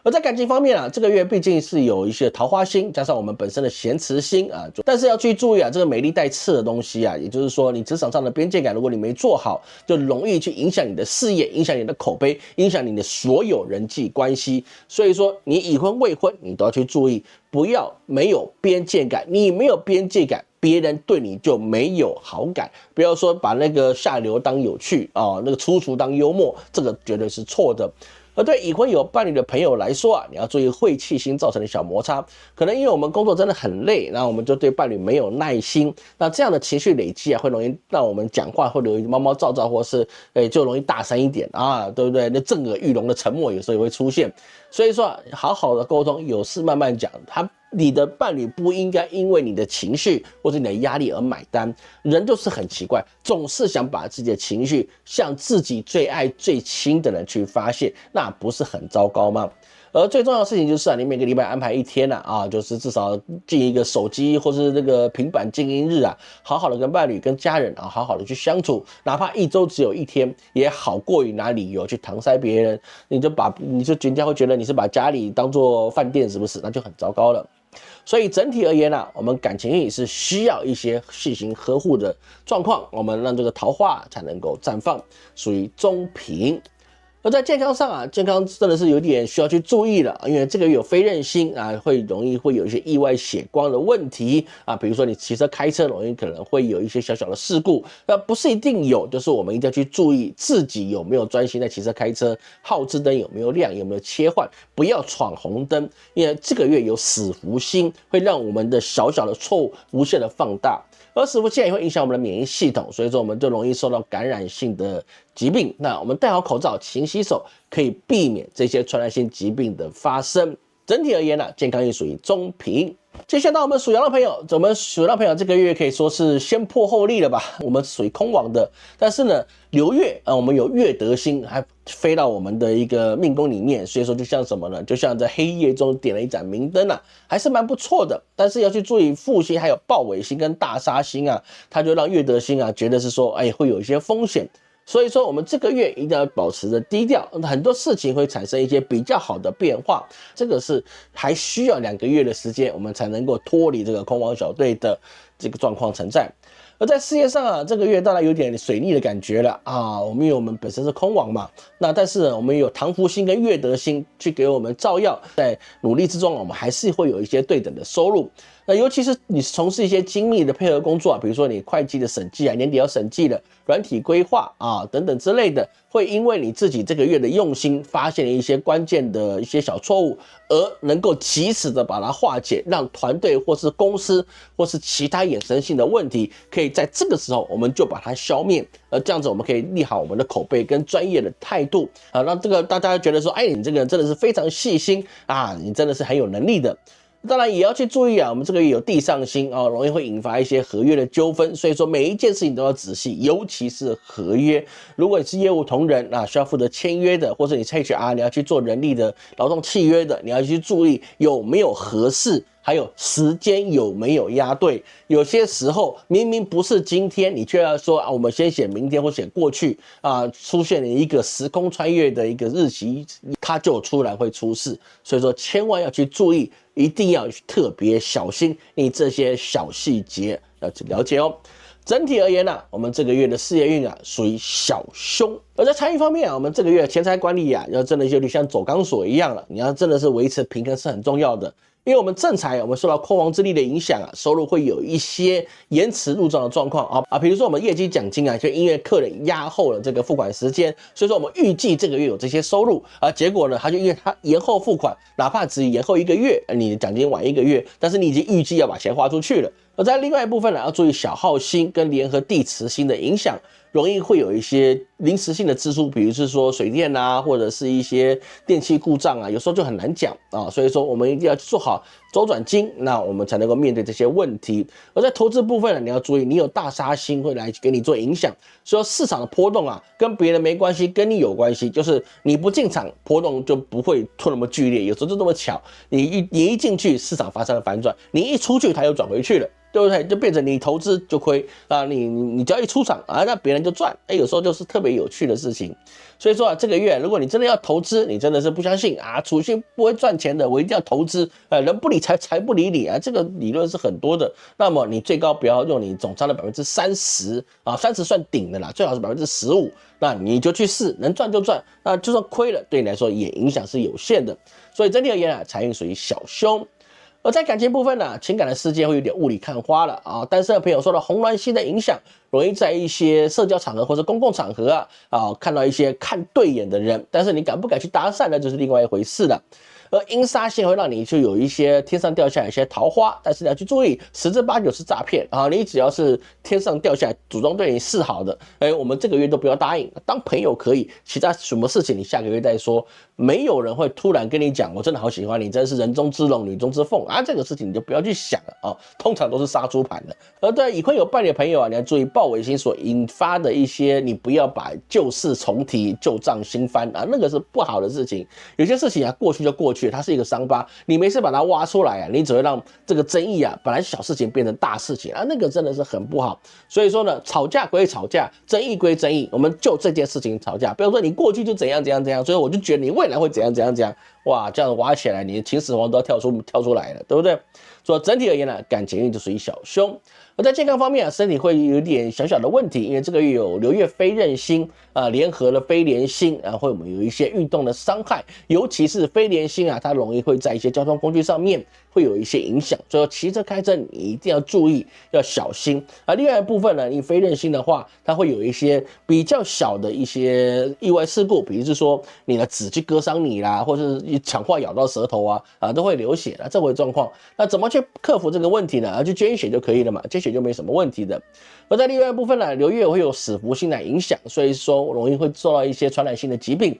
而在感情方面这个月毕竟是有一些桃花星，加上我们本身的咸池星但是要去注意这个美丽带刺的东西也就是说你职场上的边界感，如果你没做好，就容易去影响你的事业，影响你的口碑，影响你的所有人际关系。所以说你已婚未婚你都要去注意，不要没有边界感，你没有边界感，别人对你就没有好感。不要说把那个下流当有趣那个粗俗当幽默，这个绝对是错的。而对已婚有伴侣的朋友来说你要注意晦气星造成的小摩擦，可能因为我们工作真的很累，然后我们就对伴侣没有耐心，那这样的情绪累积会容易让我们讲话会容易毛毛躁躁，或是就容易大声一点对不对？那震耳欲聋的沉默有时候也会出现。所以说好好的沟通，有事慢慢讲，你的伴侣不应该因为你的情绪或者你的压力而买单。人就是很奇怪，总是想把自己的情绪向自己最爱最亲的人去发泄，那不是很糟糕吗？而最重要的事情就是你每个礼拜安排一天就是至少进一个手机或是那个平板静音日好好的跟伴侣跟家人好好的去相处，哪怕一周只有1天，也好过于拿理由去搪塞别人，你就人家会觉得你是把家里当作饭店，是不是？那就很糟糕了。所以整体而言我们感情运是需要一些细心呵护的状况，我们让这个桃花才能够绽放，属于中平。而在健康上健康真的是有点需要去注意了，因为这个有非刃星会容易有一些意外血光的问题比如说你骑车开车容易可能会有一些小小的事故，那不是一定有，就是我们一定要去注意自己有没有专心在骑车开车，号志灯有没有亮，有没有切换，不要闯红灯，因为这个月有死符星，会让我们的小小的错误无限的放大，而死符星也会影响我们的免疫系统，所以说我们就容易受到感染性的疾病。那我们戴好口罩，勤洗手，可以避免这些传染性疾病的发生。整体而言呢，健康运属于中平。接下来我们属羊的朋友，这个月可以说是先破后立了吧？我们属于空亡的，但是呢，流月我们有月德星还飞到我们的一个命宫里面，所以说就像什么呢？就像在黑夜中点了一盏明灯啊，还是蛮不错的。但是要去注意副星还有豹尾星跟大杀星啊，它就让月德星啊觉得是说，会有一些风险。所以说，我们这个月一定要保持着低调，很多事情会产生一些比较好的变化，这个是还需要2个月的时间，我们才能够脱离这个空亡小队的这个状况存在。而在事业上啊，这个月当然有点水逆的感觉了啊，因为我们本身是空亡嘛，那但是我们有唐福星跟月德星去给我们照耀，在努力之中，我们还是会有一些对等的收入。那尤其是你从事一些精密的配合工作啊，比如说你会计的审计啊，年底要审计的软体规划啊等等之类的，会因为你自己这个月的用心，发现了一些关键的一些小错误，而能够及时的把它化解，让团队或是公司或是其他衍生性的问题，可以在这个时候我们就把它消灭，这样子我们可以立好我们的口碑跟专业的态度啊，让这个大家觉得说，你这个人真的是非常细心啊，你真的是很有能力的。当然也要去注意啊，我们这个月有地上星啊，容易会引发一些合约的纠纷，所以说每一件事情都要仔细，尤其是合约。如果你是业务同仁啊，需要负责签约的，或者你是 HR 你要去做人力的劳动契约的，你要去注意有没有合适，还有时间有没有压对。有些时候明明不是今天，你却要说我们先写明天或写过去啊，出现了一个时空穿越的一个日期，它就突然会出事。所以说千万要去注意，一定要特别小心你这些小细节要去了解哦。整体而言呢，我们这个月的事业运啊属于小凶。而在财运方面啊，我们这个月钱财管理啊，要真的有点像走钢索一样了，你要真的是维持平衡是很重要的。因为我们正财，我们受到空亡之力的影响啊，收入会有一些延迟入账的状况啊，比如说我们业绩奖金啊，就因为客人压后了这个付款时间，所以说我们预计这个月有这些收入啊，结果呢，他就因为他延后付款，哪怕只延后1个月，你的奖金晚1个月，但是你已经预计要把钱花出去了。而在另外一部分呢，要注意小耗星跟联合地磁星的影响，容易会有一些临时性的支出，比如是说水电啊，或者是一些电器故障啊，有时候就很难讲啊，所以说我们一定要做好周转金，那我们才能够面对这些问题。而在投资部分呢，你要注意，你有大杀星会来给你做影响，所以市场的波动啊，跟别人没关系，跟你有关系，就是你不进场，波动就不会突那么剧烈，有时候就这么巧，你一进去，市场发生了反转，你一出去，它又转回去了。对不对？就变成你投资就亏啊，你只要一出场啊，那别人就赚。有时候就是特别有趣的事情。所以说啊，这个月如果你真的要投资，你真的是不相信啊，储蓄不会赚钱的，我一定要投资。人不理财，财不理你啊，这个理论是很多的。那么你最高不要用你总仓的30%啊，30算顶的啦，最好是15%。那你就去试，能赚就赚，那就算亏了，对你来说也影响是有限的。所以整体而言啊，财运属于小凶。而在感情部分呢，情感的世界会有点雾里看花了啊。单身的朋友受到红鸾星的影响，容易在一些社交场合或者公共场合看到一些看对眼的人，但是你敢不敢去搭讪呢，就是另外一回事了。而阴煞星会让你就有一些天上掉下来一些桃花，但是你要去注意，10之8九是诈骗啊！你只要是天上掉下来主动对你示好的，我们这个月都不要答应，当朋友可以，其他什么事情你下个月再说。没有人会突然跟你讲，我真的好喜欢你，真是人中之龙，女中之凤啊！这个事情你就不要去想了啊，通常都是杀猪盘的。而对已婚有伴侣的朋友啊，你要注意豹尾星所引发的一些，你不要把旧事重提，旧账新翻啊，那个是不好的事情。有些事情啊，过去就过去，它是一个伤疤，你没事把它挖出来啊，你只会让这个争议啊，本来小事情变成大事情啊，那个真的是很不好。所以说呢，吵架归吵架，争议归争议，我们就这件事情吵架，不要说你过去就怎样怎样怎样，所以我就觉得你未来会怎样怎样怎样，哇，这样挖起来，你的秦始皇都要跳出来了，对不对？所以整体而言呢，感情运就属于小凶。而在健康方面啊，身体会有点小小的问题，因为这个月有流月飞刃星啊，联合了飞廉星啊，会我们有一些运动的伤害，尤其是飞廉星啊，它容易会在一些交通工具上面会有一些影响，所以骑车开车你一定要注意，要小心啊。另外一部分呢，你飞刃星的话，它会有一些比较小的一些意外事故，比如是说你的指去割伤你啦，或者是讲话咬到舌头都会流血这为状况。那怎么去克服这个问题呢？就捐血就可以了嘛，捐血就没什么问题的。而在另外一部分呢，流月会有使服性来影响，所以说容易会受到一些传染性的疾病。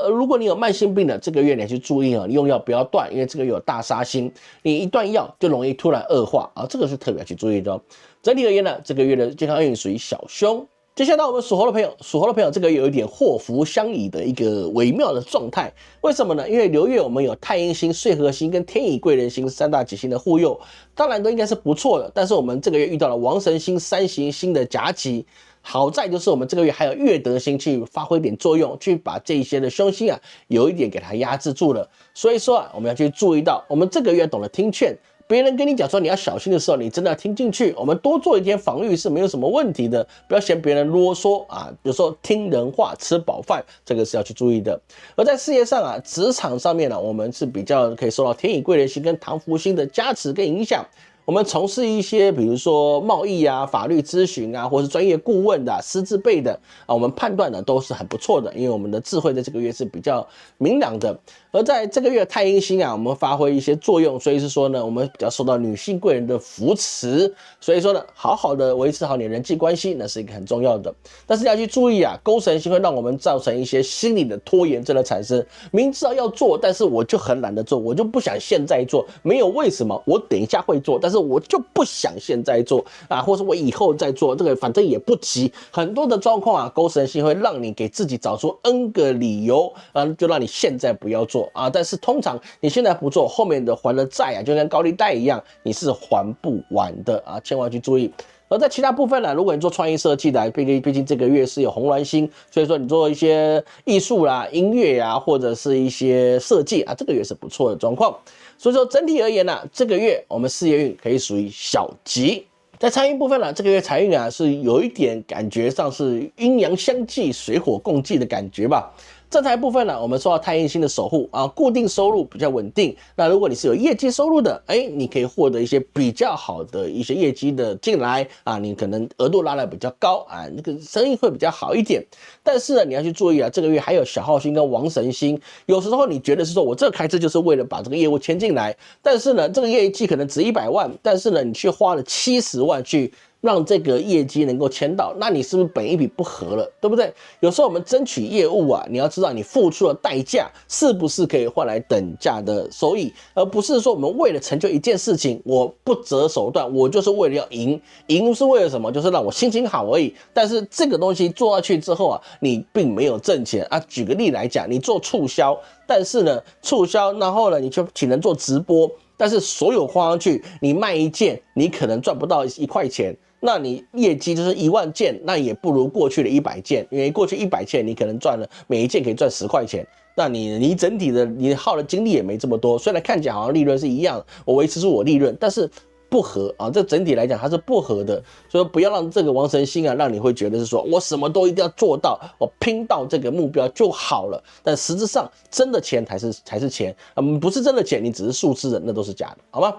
如果你有慢性病的，这个月你要去注意你用药不要断，因为这个月有大杀星，你一断药就容易突然恶化这个是特别要去注意的整体而言呢，这个月的健康运属于小凶。接下来我们属猴的朋友，这个月有一点祸福相倚的一个微妙的状态。为什么呢？因为流月我们有太阴星、岁合星跟天乙贵人星三大吉星的护佑，当然都应该是不错的。但是我们这个月遇到了王神星、三行星的夹击，好在就是我们这个月还有月德星去发挥点作用，去把这一些的凶星有一点给它压制住了。所以说我们要去注意到，我们这个月懂得听劝。别人跟你讲说你要小心的时候，你真的要听进去。我们多做一点防御是没有什么问题的，不要嫌别人啰嗦有时候听人话，吃饱饭，这个是要去注意的。而在事业上职场上面我们是比较可以受到天乙贵人星跟唐福星的加持跟影响。我们从事一些比如说贸易法律咨询或是专业顾问的师资辈的我们判断都是很不错的，因为我们的智慧在这个月是比较明朗的。而在这个月太阴星我们发挥一些作用，所以是说呢，我们比较受到女性贵人的扶持，所以说呢，好好的维持好你的人际关系，那是一个很重要的。但是要去注意勾神星会让我们造成一些心理的拖延症的产生，明知道要做，但是我就很懒得做，我就不想现在做，没有为什么，我等一下会做，但是我就不想现在做或是我以后再做，这个反正也不急。很多的状况勾神星会让你给自己找出 N 个理由就让你现在不要做但是通常你现在不做，后面的还的债就跟高利贷一样，你是还不完的千万去注意。而在其他部分如果你做创意设计的，毕竟这个月是有红鸾星，所以说你做一些艺术音乐或者是一些设计这个月是不错的状况。所以说整体而言这个月我们事业运可以属于小吉。在财运部分这个月财运是有一点感觉上是阴阳相济、水火共济的感觉吧。正财部分我们受到太阴星的守护固定收入比较稳定。那如果你是有业绩收入的，你可以获得一些比较好的一些业绩的进来你可能额度拉得比较高那个生意会比较好一点。但是呢，你要去注意这个月还有小耗星跟王神星，有时候你觉得是说我这个开支就是为了把这个业务牵进来，但是呢，这个业绩可能值100万，但是呢，你却花了70万去让这个业绩能够签到，那你是不是本益比不合了，对不对？有时候我们争取业务你要知道你付出的代价是不是可以换来等价的收益，而不是说我们为了成就一件事情，我不择手段，我就是为了要赢。赢是为了什么？就是让我心情好而已。但是这个东西做下去之后你并没有挣钱举个例来讲，你做促销，但是呢，促销然后呢，你就请人做直播，但是所有花上去，你卖一件，你可能赚不到1块钱。那你业绩就是1万件，那也不如过去的100件，因为过去100件你可能赚了每一件可以赚10块钱，那你整体的你耗的精力也没这么多，虽然看起来好像利润是一样的，我维持住我利润，但是不合这整体来讲它是不合的。所以不要让这个王神星让你会觉得是说我什么都一定要做到，我拼到这个目标就好了，但实质上真的钱才是钱不是真的钱，你只是数字的，那都是假的，好吗？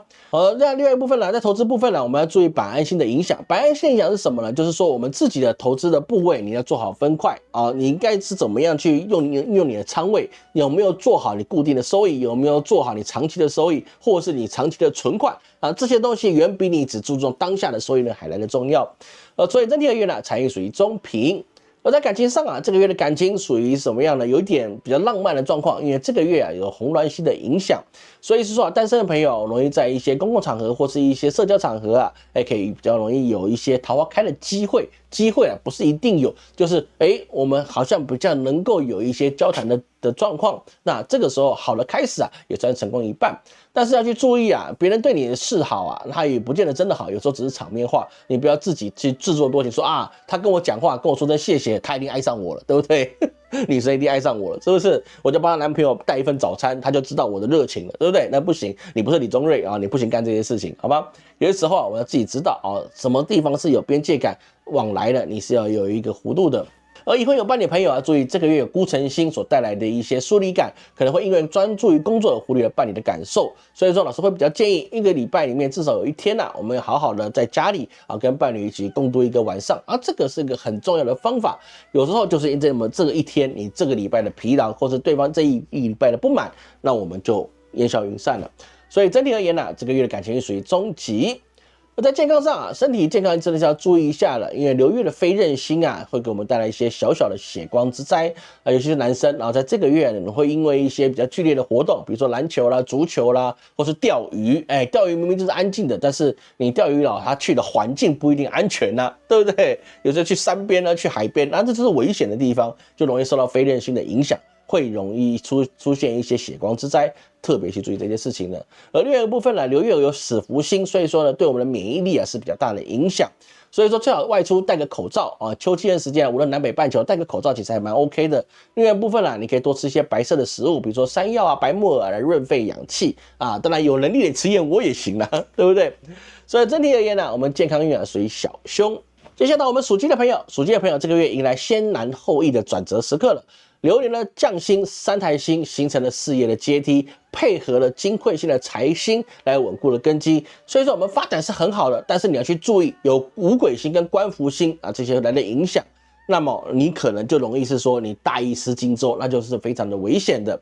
那另外一部分在投资部分我们要注意板安星的影响。板安星的影响是什么呢？就是说我们自己的投资的部位你要做好分块你应该是怎么样去用你的仓位，有没有做好你固定的收益，有没有做好你长期的收益，或者是你长期的存款这些东西远比你只注重当下的收益呢还来得重要。所以整体而言财运属于中平。而在感情上这个月的感情属于什么样呢？有一点比较浪漫的状况，因为这个月有红鸾星的影响，所以是说单身的朋友容易在一些公共场合或是一些社交场合可以比较容易有一些桃花开的机会不是一定有，就是我们好像比较能够有一些交谈的状况，那这个时候好的开始也算成功一半。但是要去注意别人对你的示好他也不见得真的好，有时候只是场面话，你不要自己去自作多情说他跟我讲话跟我说声谢谢，他一定爱上我了，对不对？女生一定爱上我了，是不是？我就帮她男朋友带一份早餐，他就知道我的热情了，对不对？那不行，你不是李宗瑞你不行干这些事情，好吧？有的时候我要自己知道什么地方是有边界感往来的，你是要有一个弧度的。而已婚有伴侣朋友啊，注意这个月有孤城星所带来的一些疏离感，可能会因为专注于工作而忽略了伴侣的感受。所以说，老师会比较建议一个礼拜里面至少有一天我们要好好的在家里跟伴侣一起共度一个晚上这个是一个很重要的方法。有时候就是因为这个一天，你这个礼拜的疲劳，或是对方这一礼拜的不满，那我们就烟消云散了。所以整体而言这个月的感情属于中级。而在健康上身体健康真的是要注意一下了，因为流月的非刃星会给我们带来一些小小的血光之灾尤其是男生，然后在这个月你会因为一些比较剧烈的活动，比如说篮球啦、足球啦，或是钓鱼，钓鱼明明就是安静的，但是你钓鱼佬他去的环境不一定安全对不对？有时候去山边去海边，这就是危险的地方，就容易受到非刃星的影响。会容易出现一些血光之灾，特别去注意这件事情呢。而另外一个部分流月有使福星，所以说呢，对我们的免疫力是比较大的影响。所以说最好外出戴个口罩秋季的时间无论南北半球戴个口罩其实还蛮 OK 的。另外一部分你可以多吃一些白色的食物，比如说山药白木耳来润肺养气当然有能力的吃燕窝也行对不对？所以整体而言我们健康运属于小凶。接下来到我们属鸡的朋友，这个月迎来先难后易的转折时刻了。流年的将星、三台星形成了事业的阶梯，配合了金匮星的财星来稳固了根基。所以说我们发展是很好的，但是你要去注意有五鬼星跟官符星这些来的影响，那么你可能就容易是说你大意失荆州，那就是非常的危险的。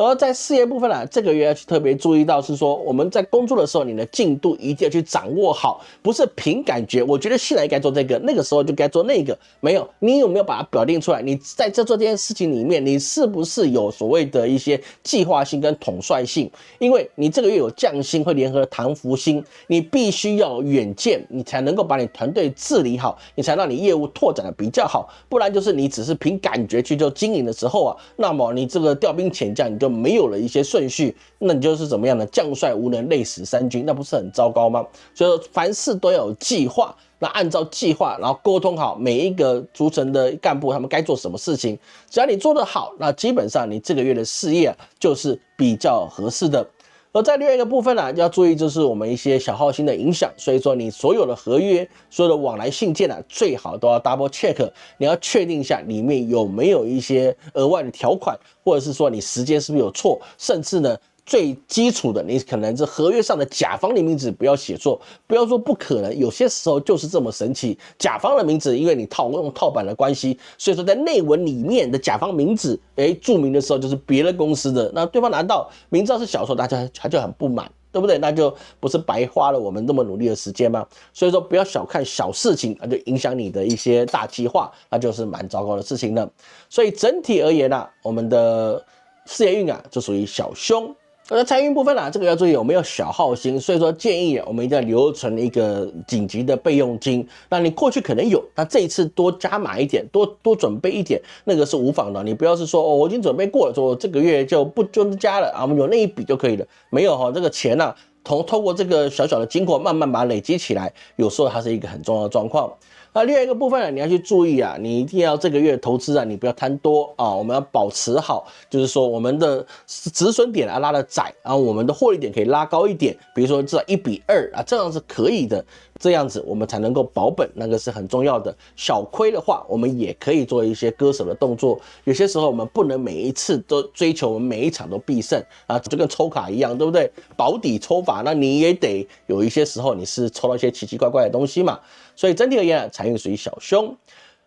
而在事业部分这个月要去特别注意到是说，我们在工作的时候，你的进度一定要去掌握好，不是凭感觉，我觉得现在该做这个，那个时候就该做那个，没有，你有没有把它表定出来？你在做这件事情里面，你是不是有所谓的一些计划性跟统帅性？因为你这个月有将星会联合唐福星，你必须要有远见，你才能够把你团队治理好，你才让你业务拓展的比较好，不然就是你只是凭感觉去做经营的时候那么你这个调兵遣将，你就没有了一些顺序，那你就是怎么样呢？将帅无能，累死三军，那不是很糟糕吗？所以凡事都要有计划，那按照计划，然后沟通好每一个组成的干部他们该做什么事情，只要你做得好，那基本上你这个月的事业就是比较合适的。而在另外一个部分要注意就是我们一些小号星的影响，所以说你所有的合约、所有的往来信件最好都要 double check， 你要确定一下里面有没有一些额外的条款，或者是说你时间是不是有错，甚至呢最基础的，你可能是合约上的甲方的名字不要写错，不要说不可能，有些时候就是这么神奇。甲方的名字，因为你用套版的关系，所以说在内文里面的甲方名字，注明的时候就是别的公司的，那对方拿到明知道是小错，他就很不满，对不对？那就不是白花了我们那么努力的时间吗？所以说不要小看小事情就影响你的一些大计划，那就是蛮糟糕的事情了。所以整体而言我们的事业运就属于小凶。而财运部分这个要注意有没有小耗星，所以说建议我们一定要留存一个紧急的备用金。那你过去可能有，那这一次多加码一点，多准备一点，那个是无妨的。你不要是说我已经准备过了，说这个月就不加了我们有那一笔就可以了。没有这个钱透过这个小小的经过慢慢把它累积起来，有时候它是一个很重要的状况。那另外一个部分你要去注意你一定要这个月投资你不要贪多我们要保持好，就是说我们的止损点拉得窄，然后我们的获利点可以拉高一点，比如说至少1:2这样是可以的，这样子我们才能够保本，那个是很重要的。小亏的话，我们也可以做一些割舍的动作。有些时候我们不能每一次都追求我们每一场都必胜就跟抽卡一样，对不对？保底抽法，那你也得有一些时候你是抽到一些奇奇怪怪的东西嘛。所以整体而言财运属于小凶。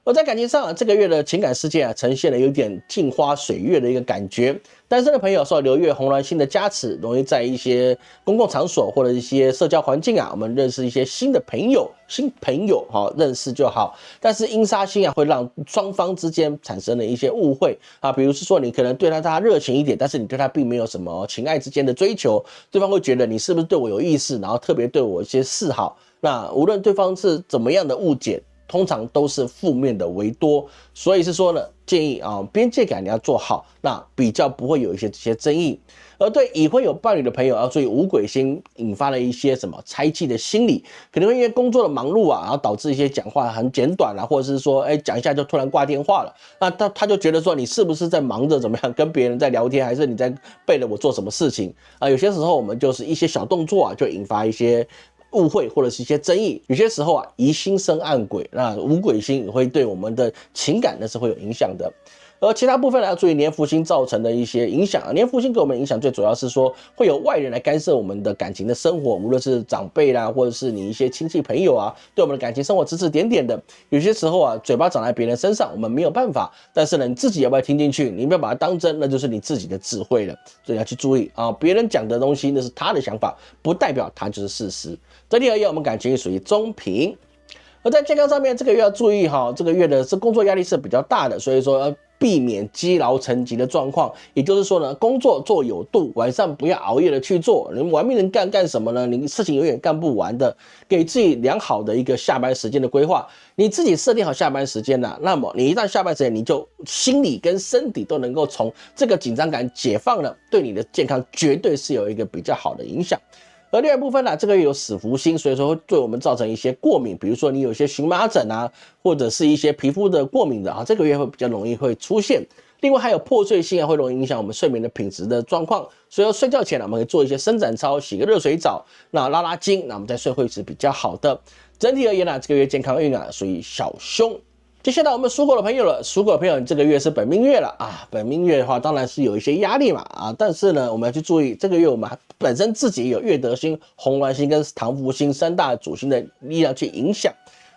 而在感情上这个月的情感世界呈现了有点镜花水月的一个感觉。单身的朋友受流月红鸾星的加持，容易在一些公共场所或者一些社交环境我们认识一些新朋友认识就好。但是阴煞星会让双方之间产生了一些误会比如说你可能对他热情一点，但是你对他并没有什么情爱之间的追求，对方会觉得你是不是对我有意思，然后特别对我一些示好。那无论对方是怎么样的误解，通常都是负面的为多，所以是说呢，建议边界感你要做好，那比较不会有一些这些争议。而对已婚有伴侣的朋友要注意五鬼星引发了一些什么猜忌的心理，可能会因为工作的忙碌然后导致一些讲话很简短或者是说讲一下就突然挂电话了，那他就觉得说你是不是在忙着怎么样跟别人在聊天，还是你在背着我做什么事情有些时候我们就是一些小动作就引发一些误会或者是一些争议，有些时候啊，疑心生暗鬼，那无鬼星也会对我们的情感那是会有影响的。而其他部分呢，要注意年福星造成的一些影响。年福星给我们影响最主要是说，会有外人来干涉我们的感情的生活，无论是长辈啦，或者是你一些亲戚朋友啊，对我们的感情生活指指点点的。有些时候啊，嘴巴长在别人身上，我们没有办法。但是呢，你自己要不要听进去？你不要把它当真，那就是你自己的智慧了。所以要去注意啊，别人讲的东西那是他的想法，不代表他就是事实。整体而言，我们感情属于中平。而在健康上面，这个月要注意哈，这个月的工作压力是比较大的，所以说要避免积劳成疾的状况。也就是说呢，工作做有度，晚上不要熬夜的去做。你玩命人干什么呢？你事情永远干不完的。给自己良好的一个下班时间的规划，你自己设定好下班时间了，那么你一旦下班时间，你就心理跟身体都能够从这个紧张感解放了，对你的健康绝对是有一个比较好的影响。而另外一部分呢，这个月有死福星，所以说会对我们造成一些过敏，比如说你有一些荨麻疹啊，或者是一些皮肤的过敏的啊，这个月会比较容易会出现。另外还有破碎性啊，会容易影响我们睡眠的品质的状况，所以说睡觉前呢，我们可以做一些伸展操，洗个热水澡，那拉拉筋，那我们再睡会是比较好的。整体而言呢，这个月健康运啊属于小凶。接下来我们属狗的朋友了，属狗的朋友，这个月是本命月了啊。本命月的话，当然是有一些压力嘛啊，但是呢，我们要去注意，这个月我们本身自己有月德星、红鸾星跟唐福星三大主星的力量去影响。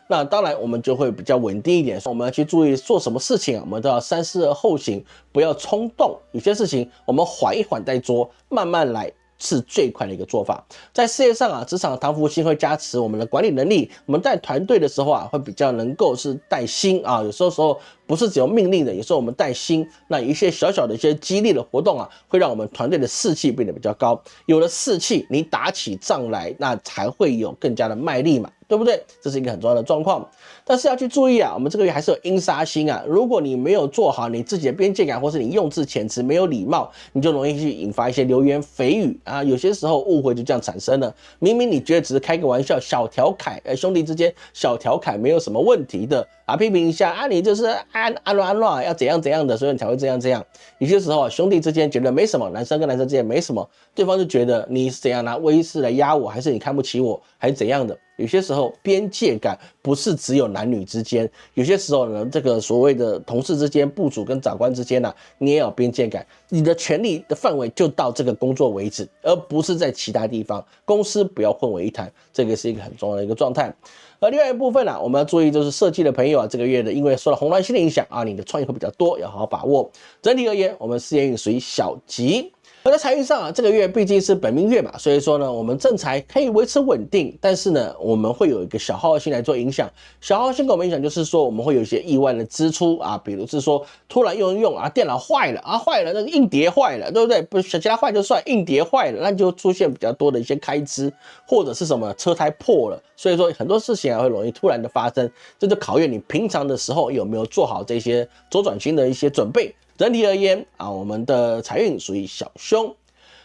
那当然我们就会比较稳定一点，我们要去注意做什么事情啊，我们都要三思而后行，不要冲动。有些事情我们缓一缓再做，慢慢来。是最快的一个做法。在事业上啊，职场唐福星会加持我们的管理能力。我们带团队的时候啊，会比较能够是带心啊，有时候不是只有命令的，有时候我们带心。那一些小小的一些激励的活动啊，会让我们团队的士气变得比较高。有了士气，你打起仗来，那才会有更加的卖力嘛。对不对？这是一个很重要的状况，但是要去注意啊，我们这个月还是有阴煞星啊。如果你没有做好你自己的边界感，或是你用字遣词没有礼貌，你就容易去引发一些流言蜚语啊。有些时候误会就这样产生了。明明你觉得只是开个玩笑，小调侃，兄弟之间小调侃没有什么问题的啊，批评一下啊，你就是安乱要怎样怎样的，所以你才会这样。有些时候啊，兄弟之间觉得没什么，男生跟男生之间没什么，对方就觉得你是怎样拿威势来压我，还是你看不起我，还是怎样的。有些时候边界感不是只有男女之间，有些时候呢，这个所谓的同事之间、部主跟长官之间呢，你也有边界感。你的权力的范围就到这个工作为止，而不是在其他地方。公司不要混为一谈，这个是一个很重要的一个状态。而另外一部分呢，我们要注意就是设计的朋友啊，这个月的因为受到红鸾星的影响啊，你的创意会比较多，要好好把握。整体而言，我们事业运属于小吉。而在财运上啊，这个月毕竟是本命月嘛，所以说呢，我们正财可以维持稳定，但是呢，我们会有一个小耗星来做影响。小耗星给我们影响就是说，我们会有一些意外的支出啊，比如是说突然用啊，电脑坏了，那个硬碟坏了，对不对？不其他坏就算，硬碟坏了，那就出现比较多的一些开支，或者是什么车胎破了，所以说很多事情啊会容易突然的发生，这就考验你平常的时候有没有做好这些周转金的一些准备。整体而言啊，我们的财运属于小凶。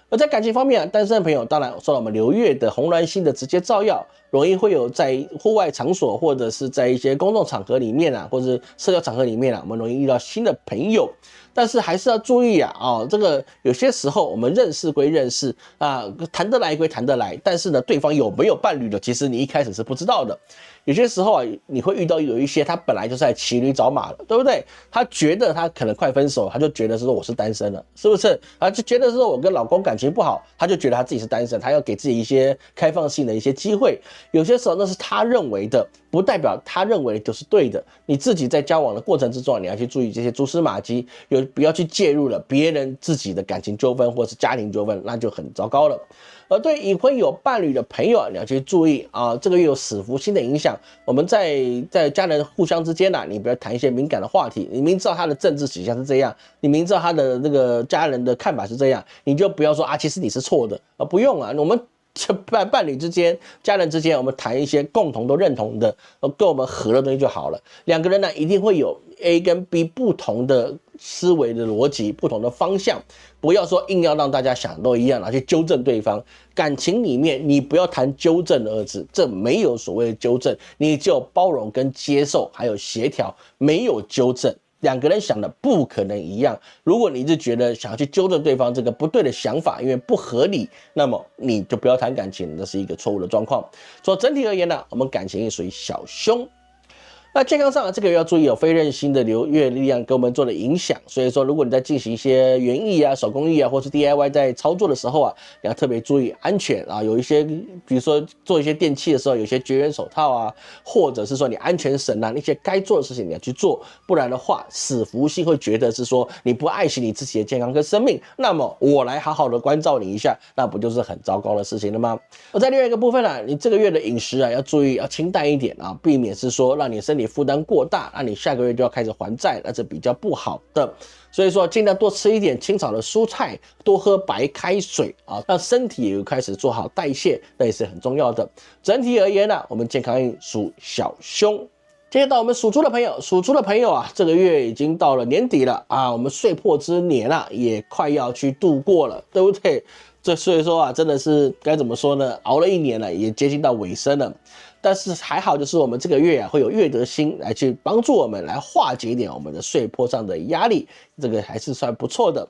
而在感情方面啊，单身的朋友当然受到我们流月的红鸾星的直接照耀，容易会有在户外场所或者是在一些公众场合里面啊，或者是社交场合里面啊，我们容易遇到新的朋友。但是还是要注意啊，这个有些时候我们认识归认识啊，谈得来归谈得来，但是呢，对方有没有伴侣的，其实你一开始是不知道的。有些时候啊，你会遇到有一些他本来就是在骑驴找马了，对不对？他觉得他可能快分手，他就觉得说我是单身了，是不是？啊，就觉得说我跟老公感情不好，他就觉得他自己是单身，他要给自己一些开放性的一些机会。有些时候那是他认为的，不代表他认为的就是对的。你自己在交往的过程之中，你要去注意这些蛛丝马迹，不要去介入了别人自己的感情纠纷或是家庭纠纷，那就很糟糕了。而对已婚有伴侣的朋友啊，你要去注意啊，这个月有死福星的影响。我们在家人互相之间啊，你不要谈一些敏感的话题。你明知道他的政治倾向是这样，你明知道他的那个家人的看法是这样，你就不要说啊，其实你是错的啊，不用啊，我们伴侣之间、家人之间，我们谈一些共同都认同的、跟我们合的东西就好了。两个人呢，一定会有 A 跟 B 不同的思维的逻辑、不同的方向，不要说硬要让大家想都一样，拿去纠正对方。感情里面，你不要谈纠正二字，这没有所谓的纠正，你只有包容跟接受，还有协调，没有纠正。两个人想的不可能一样。如果你一直觉得想要去纠正对方这个不对的想法，因为不合理，那么你就不要谈感情，那是一个错误的状况。所以整体而言呢，我们感情也属于小凶。那健康上这个月要注意有非韧性的流月力量给我们做的影响，所以说如果你在进行一些园艺啊、手工艺啊，或是 DIY 在操作的时候啊，你要特别注意安全啊。有一些比如说做一些电器的时候，有些绝缘手套啊，或者是说你安全绳啊，那些该做的事情你要去做，不然的话，死福星会觉得是说你不爱惜你自己的健康跟生命，那么我来好好的关照你一下，那不就是很糟糕的事情了吗？而在另外一个部分啊，你这个月的饮食啊要注意要清淡一点啊，避免是说让你身体负担过大，那你下个月就要开始还债，那是比较不好的。所以说尽量多吃一点清炒的蔬菜，多喝白开水啊，让身体也开始做好代谢，那也是很重要的。整体而言呢，我们健康运属小凶。接着到我们属猪的朋友，属猪的朋友啊，这个月已经到了年底了啊，我们岁破之年啊，也快要去度过了，对不对？所以说啊，真的是该怎么说呢？熬了一年了，也接近到尾声了。但是还好，就是我们这个月啊，会有月德星来去帮助我们来化解一点我们的岁破上的压力，这个还是算不错的。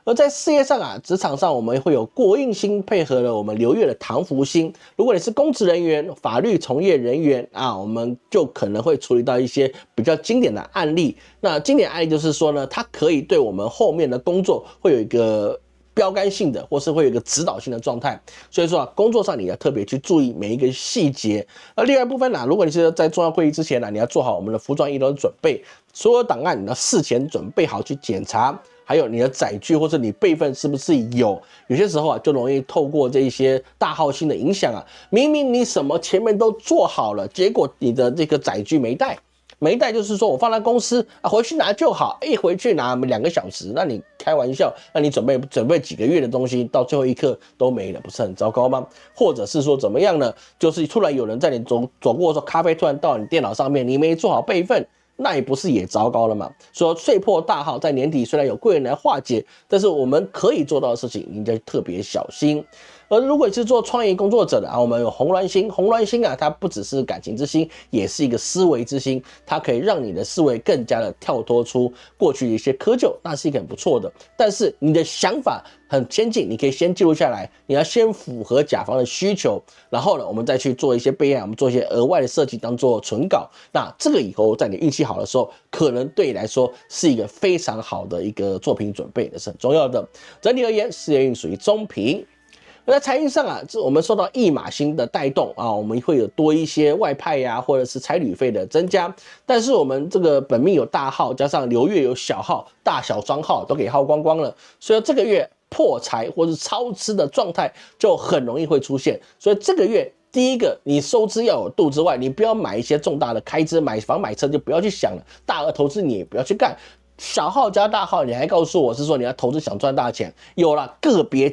而在事业上啊，职场上我们会有过印星配合了我们流月的唐福星。如果你是公职人员、法律从业人员啊，我们就可能会处理到一些比较经典的案例。那经典案例就是说呢，它可以对我们后面的工作会有一个标杆性的，或是会有一个指导性的状态，所以说啊，工作上你要特别去注意每一个细节。而另外一部分呢，如果你是在重要会议之前呢，你要做好我们的服装仪容的准备，所有档案你要事前准备好去检查，还有你的载具或者你备份是不是有些时候啊，就容易透过这些大号星的影响啊，明明你什么前面都做好了，结果你的这个载具没带。没带就是说我放在公司啊，回去拿就好，一回去拿2个小时，那你开玩笑，那你准备几个月的东西，到最后一刻都没了，不是很糟糕吗？或者是说怎么样呢？就是突然有人在你走过的时候，咖啡突然到你电脑上面，你没做好备份，那也不是也糟糕了嘛？说岁破大号在年底虽然有贵人来化解，但是我们可以做到的事情，你应该特别小心。而如果你是做创业工作者的啊，我们有红鸾星，红鸾星啊，它不只是感情之星，也是一个思维之星，它可以让你的思维更加的跳脱出过去的一些窠臼，那是一个很不错的。但是你的想法很先进，你可以先记录下来，你要先符合甲方的需求，然后呢，我们再去做一些备案，我们做一些额外的设计当做存稿。那这个以后在你运气好的时候，可能对你来说是一个非常好的一个作品准备，那是很重要的。整体而言，事业运属于中平。而在财运上啊，我们受到驿马星的带动啊，我们会有多一些外派呀，或者是差旅费的增加。但是我们这个本命有大号，加上流月有小号，大小双号都给耗光光了，所以这个月破财或是超支的状态就很容易会出现。所以这个月第一个，你收支要有度之外，你不要买一些重大的开支，买房买车就不要去想了，大额投资你也不要去干。小号加大号，你还告诉我是说你要投资想赚大钱？有了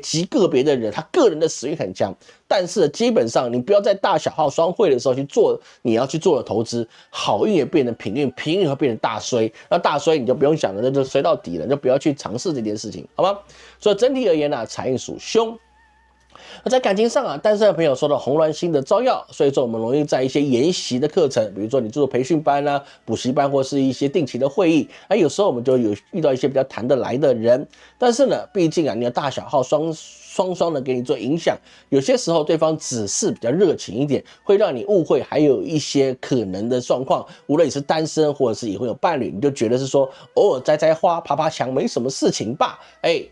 极个别的人，他个人的死运很强，但是基本上你不要在大小号双汇的时候去做你要去做的投资，好运也变成平运，平运会变成大衰，那大衰你就不用想了，那就衰到底了，就不要去尝试这件事情，好吗？所以整体而言呢，财运属凶。那在感情上啊，单身的朋友受到红鸾星的照耀，所以说我们容易在一些研习的课程，比如说你做培训班啊、补习班或是一些定期的会议，有时候我们就有遇到一些比较谈得来的人，但是呢，毕竟啊，你的大小号双的给你做影响，有些时候对方只是比较热情一点，会让你误会，还有一些可能的状况，无论你是单身或者是已婚有伴侣，你就觉得是说偶尔摘花、爬墙没什么事情吧，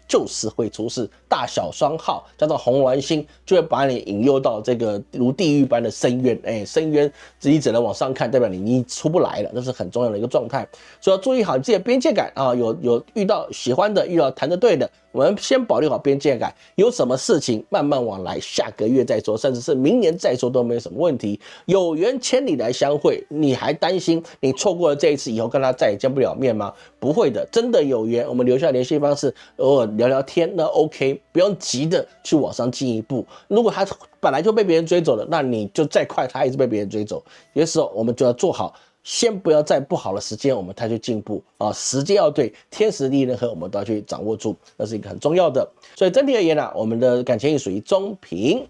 就是会出事。大小双号加上红鸾星，就会把你引诱到这个如地狱般的深渊，深渊自己只能往上看，代表你出不来了，这是很重要的一个状态，所以要注意好你自己的边界感啊，有遇到喜欢的，遇到谈得对的，我们先保留好边界感，有什么事情慢慢往来，下个月再说，甚至是明年再说都没有什么问题。有缘千里来相会，你还担心你错过了这一次以后跟他再也见不了面吗？不会的，真的有缘，我们留下联系方式，偶尔聊聊天，那 OK， 不用急的去往上进一步。如果他本来就被别人追走了，那你就再快，他也是被别人追走。有些时候我们就要做好。先不要在不好的时间我们太去进步啊，时间要对，天时地利人和我们都要去掌握住，那是一个很重要的。所以整体而言呢，我们的感情运属于中平。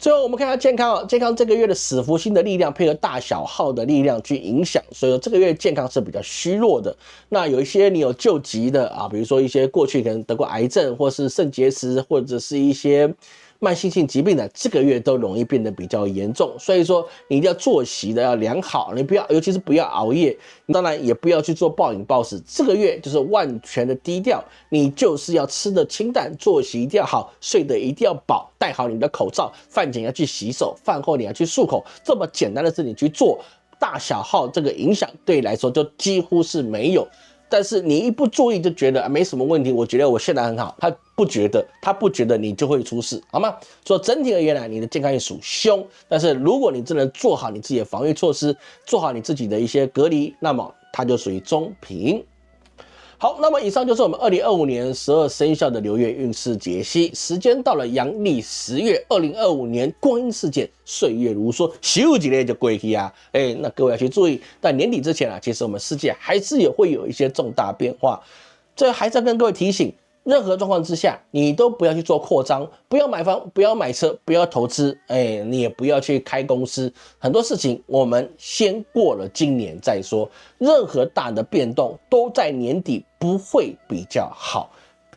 最后我们看一下健康健康这个月的死符星的力量配合大小号的力量去影响，所以说这个月健康是比较虚弱的。那有一些你有救急的啊，比如说一些过去可能得过癌症，或是肾结石，或者是一些慢性性疾病的，这个月都容易变得比较严重，所以说你一定要作息的要良好，你不要，尤其是不要熬夜，当然也不要去做暴饮暴食。这个月就是万全的低调，你就是要吃的清淡，作息一定要好，睡得一定要饱，戴好你的口罩，饭前要去洗手，饭后你要去漱口，这么简单的事你去做，大小号这个影响对你来说就几乎是没有。但是你一不注意就觉得没什么问题，我觉得我现在很好，他不觉得你就会出事，好吗？所以整体而言呢，你的健康也属凶，但是如果你真的做好你自己的防御措施，做好你自己的一些隔离，那么它就属于中平。好，那么以上就是我们2025年12生肖的流月运势解析。时间到了阳历10月，2025年光阴似箭，岁月如梭，咻几年就过去啊！那各位要去注意，在年底之前啊，其实我们世界还是也会有一些重大变化。这还是要跟各位提醒，任何状况之下，你都不要去做扩张，不要买房，不要买车，不要投资，你也不要去开公司。很多事情我们先过了今年再说，任何大的变动都在年底，不会比较好。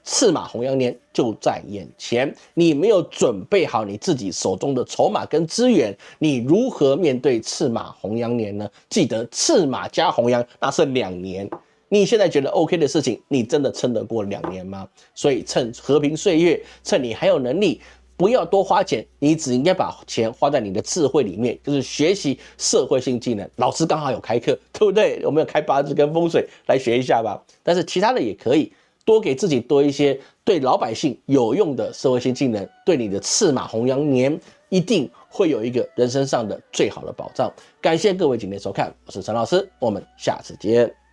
赤马红羊年就在眼前，你没有准备好你自己手中的筹码跟资源，你如何面对赤马红羊年呢？记得赤马加红羊那是2年。你现在觉得 OK 的事情，你真的撑得过2年吗？所以趁和平岁月，趁你还有能力，不要多花钱，你只应该把钱花在你的智慧里面，就是学习社会性技能。老师刚好有开课，对不对？我们有开八字跟风水来学一下吧。但是其他的也可以，多给自己多一些对老百姓有用的社会性技能，对你的赤马红羊年一定会有一个人生上的最好的保障。感谢各位今天收看，我是陈老师，我们下次见。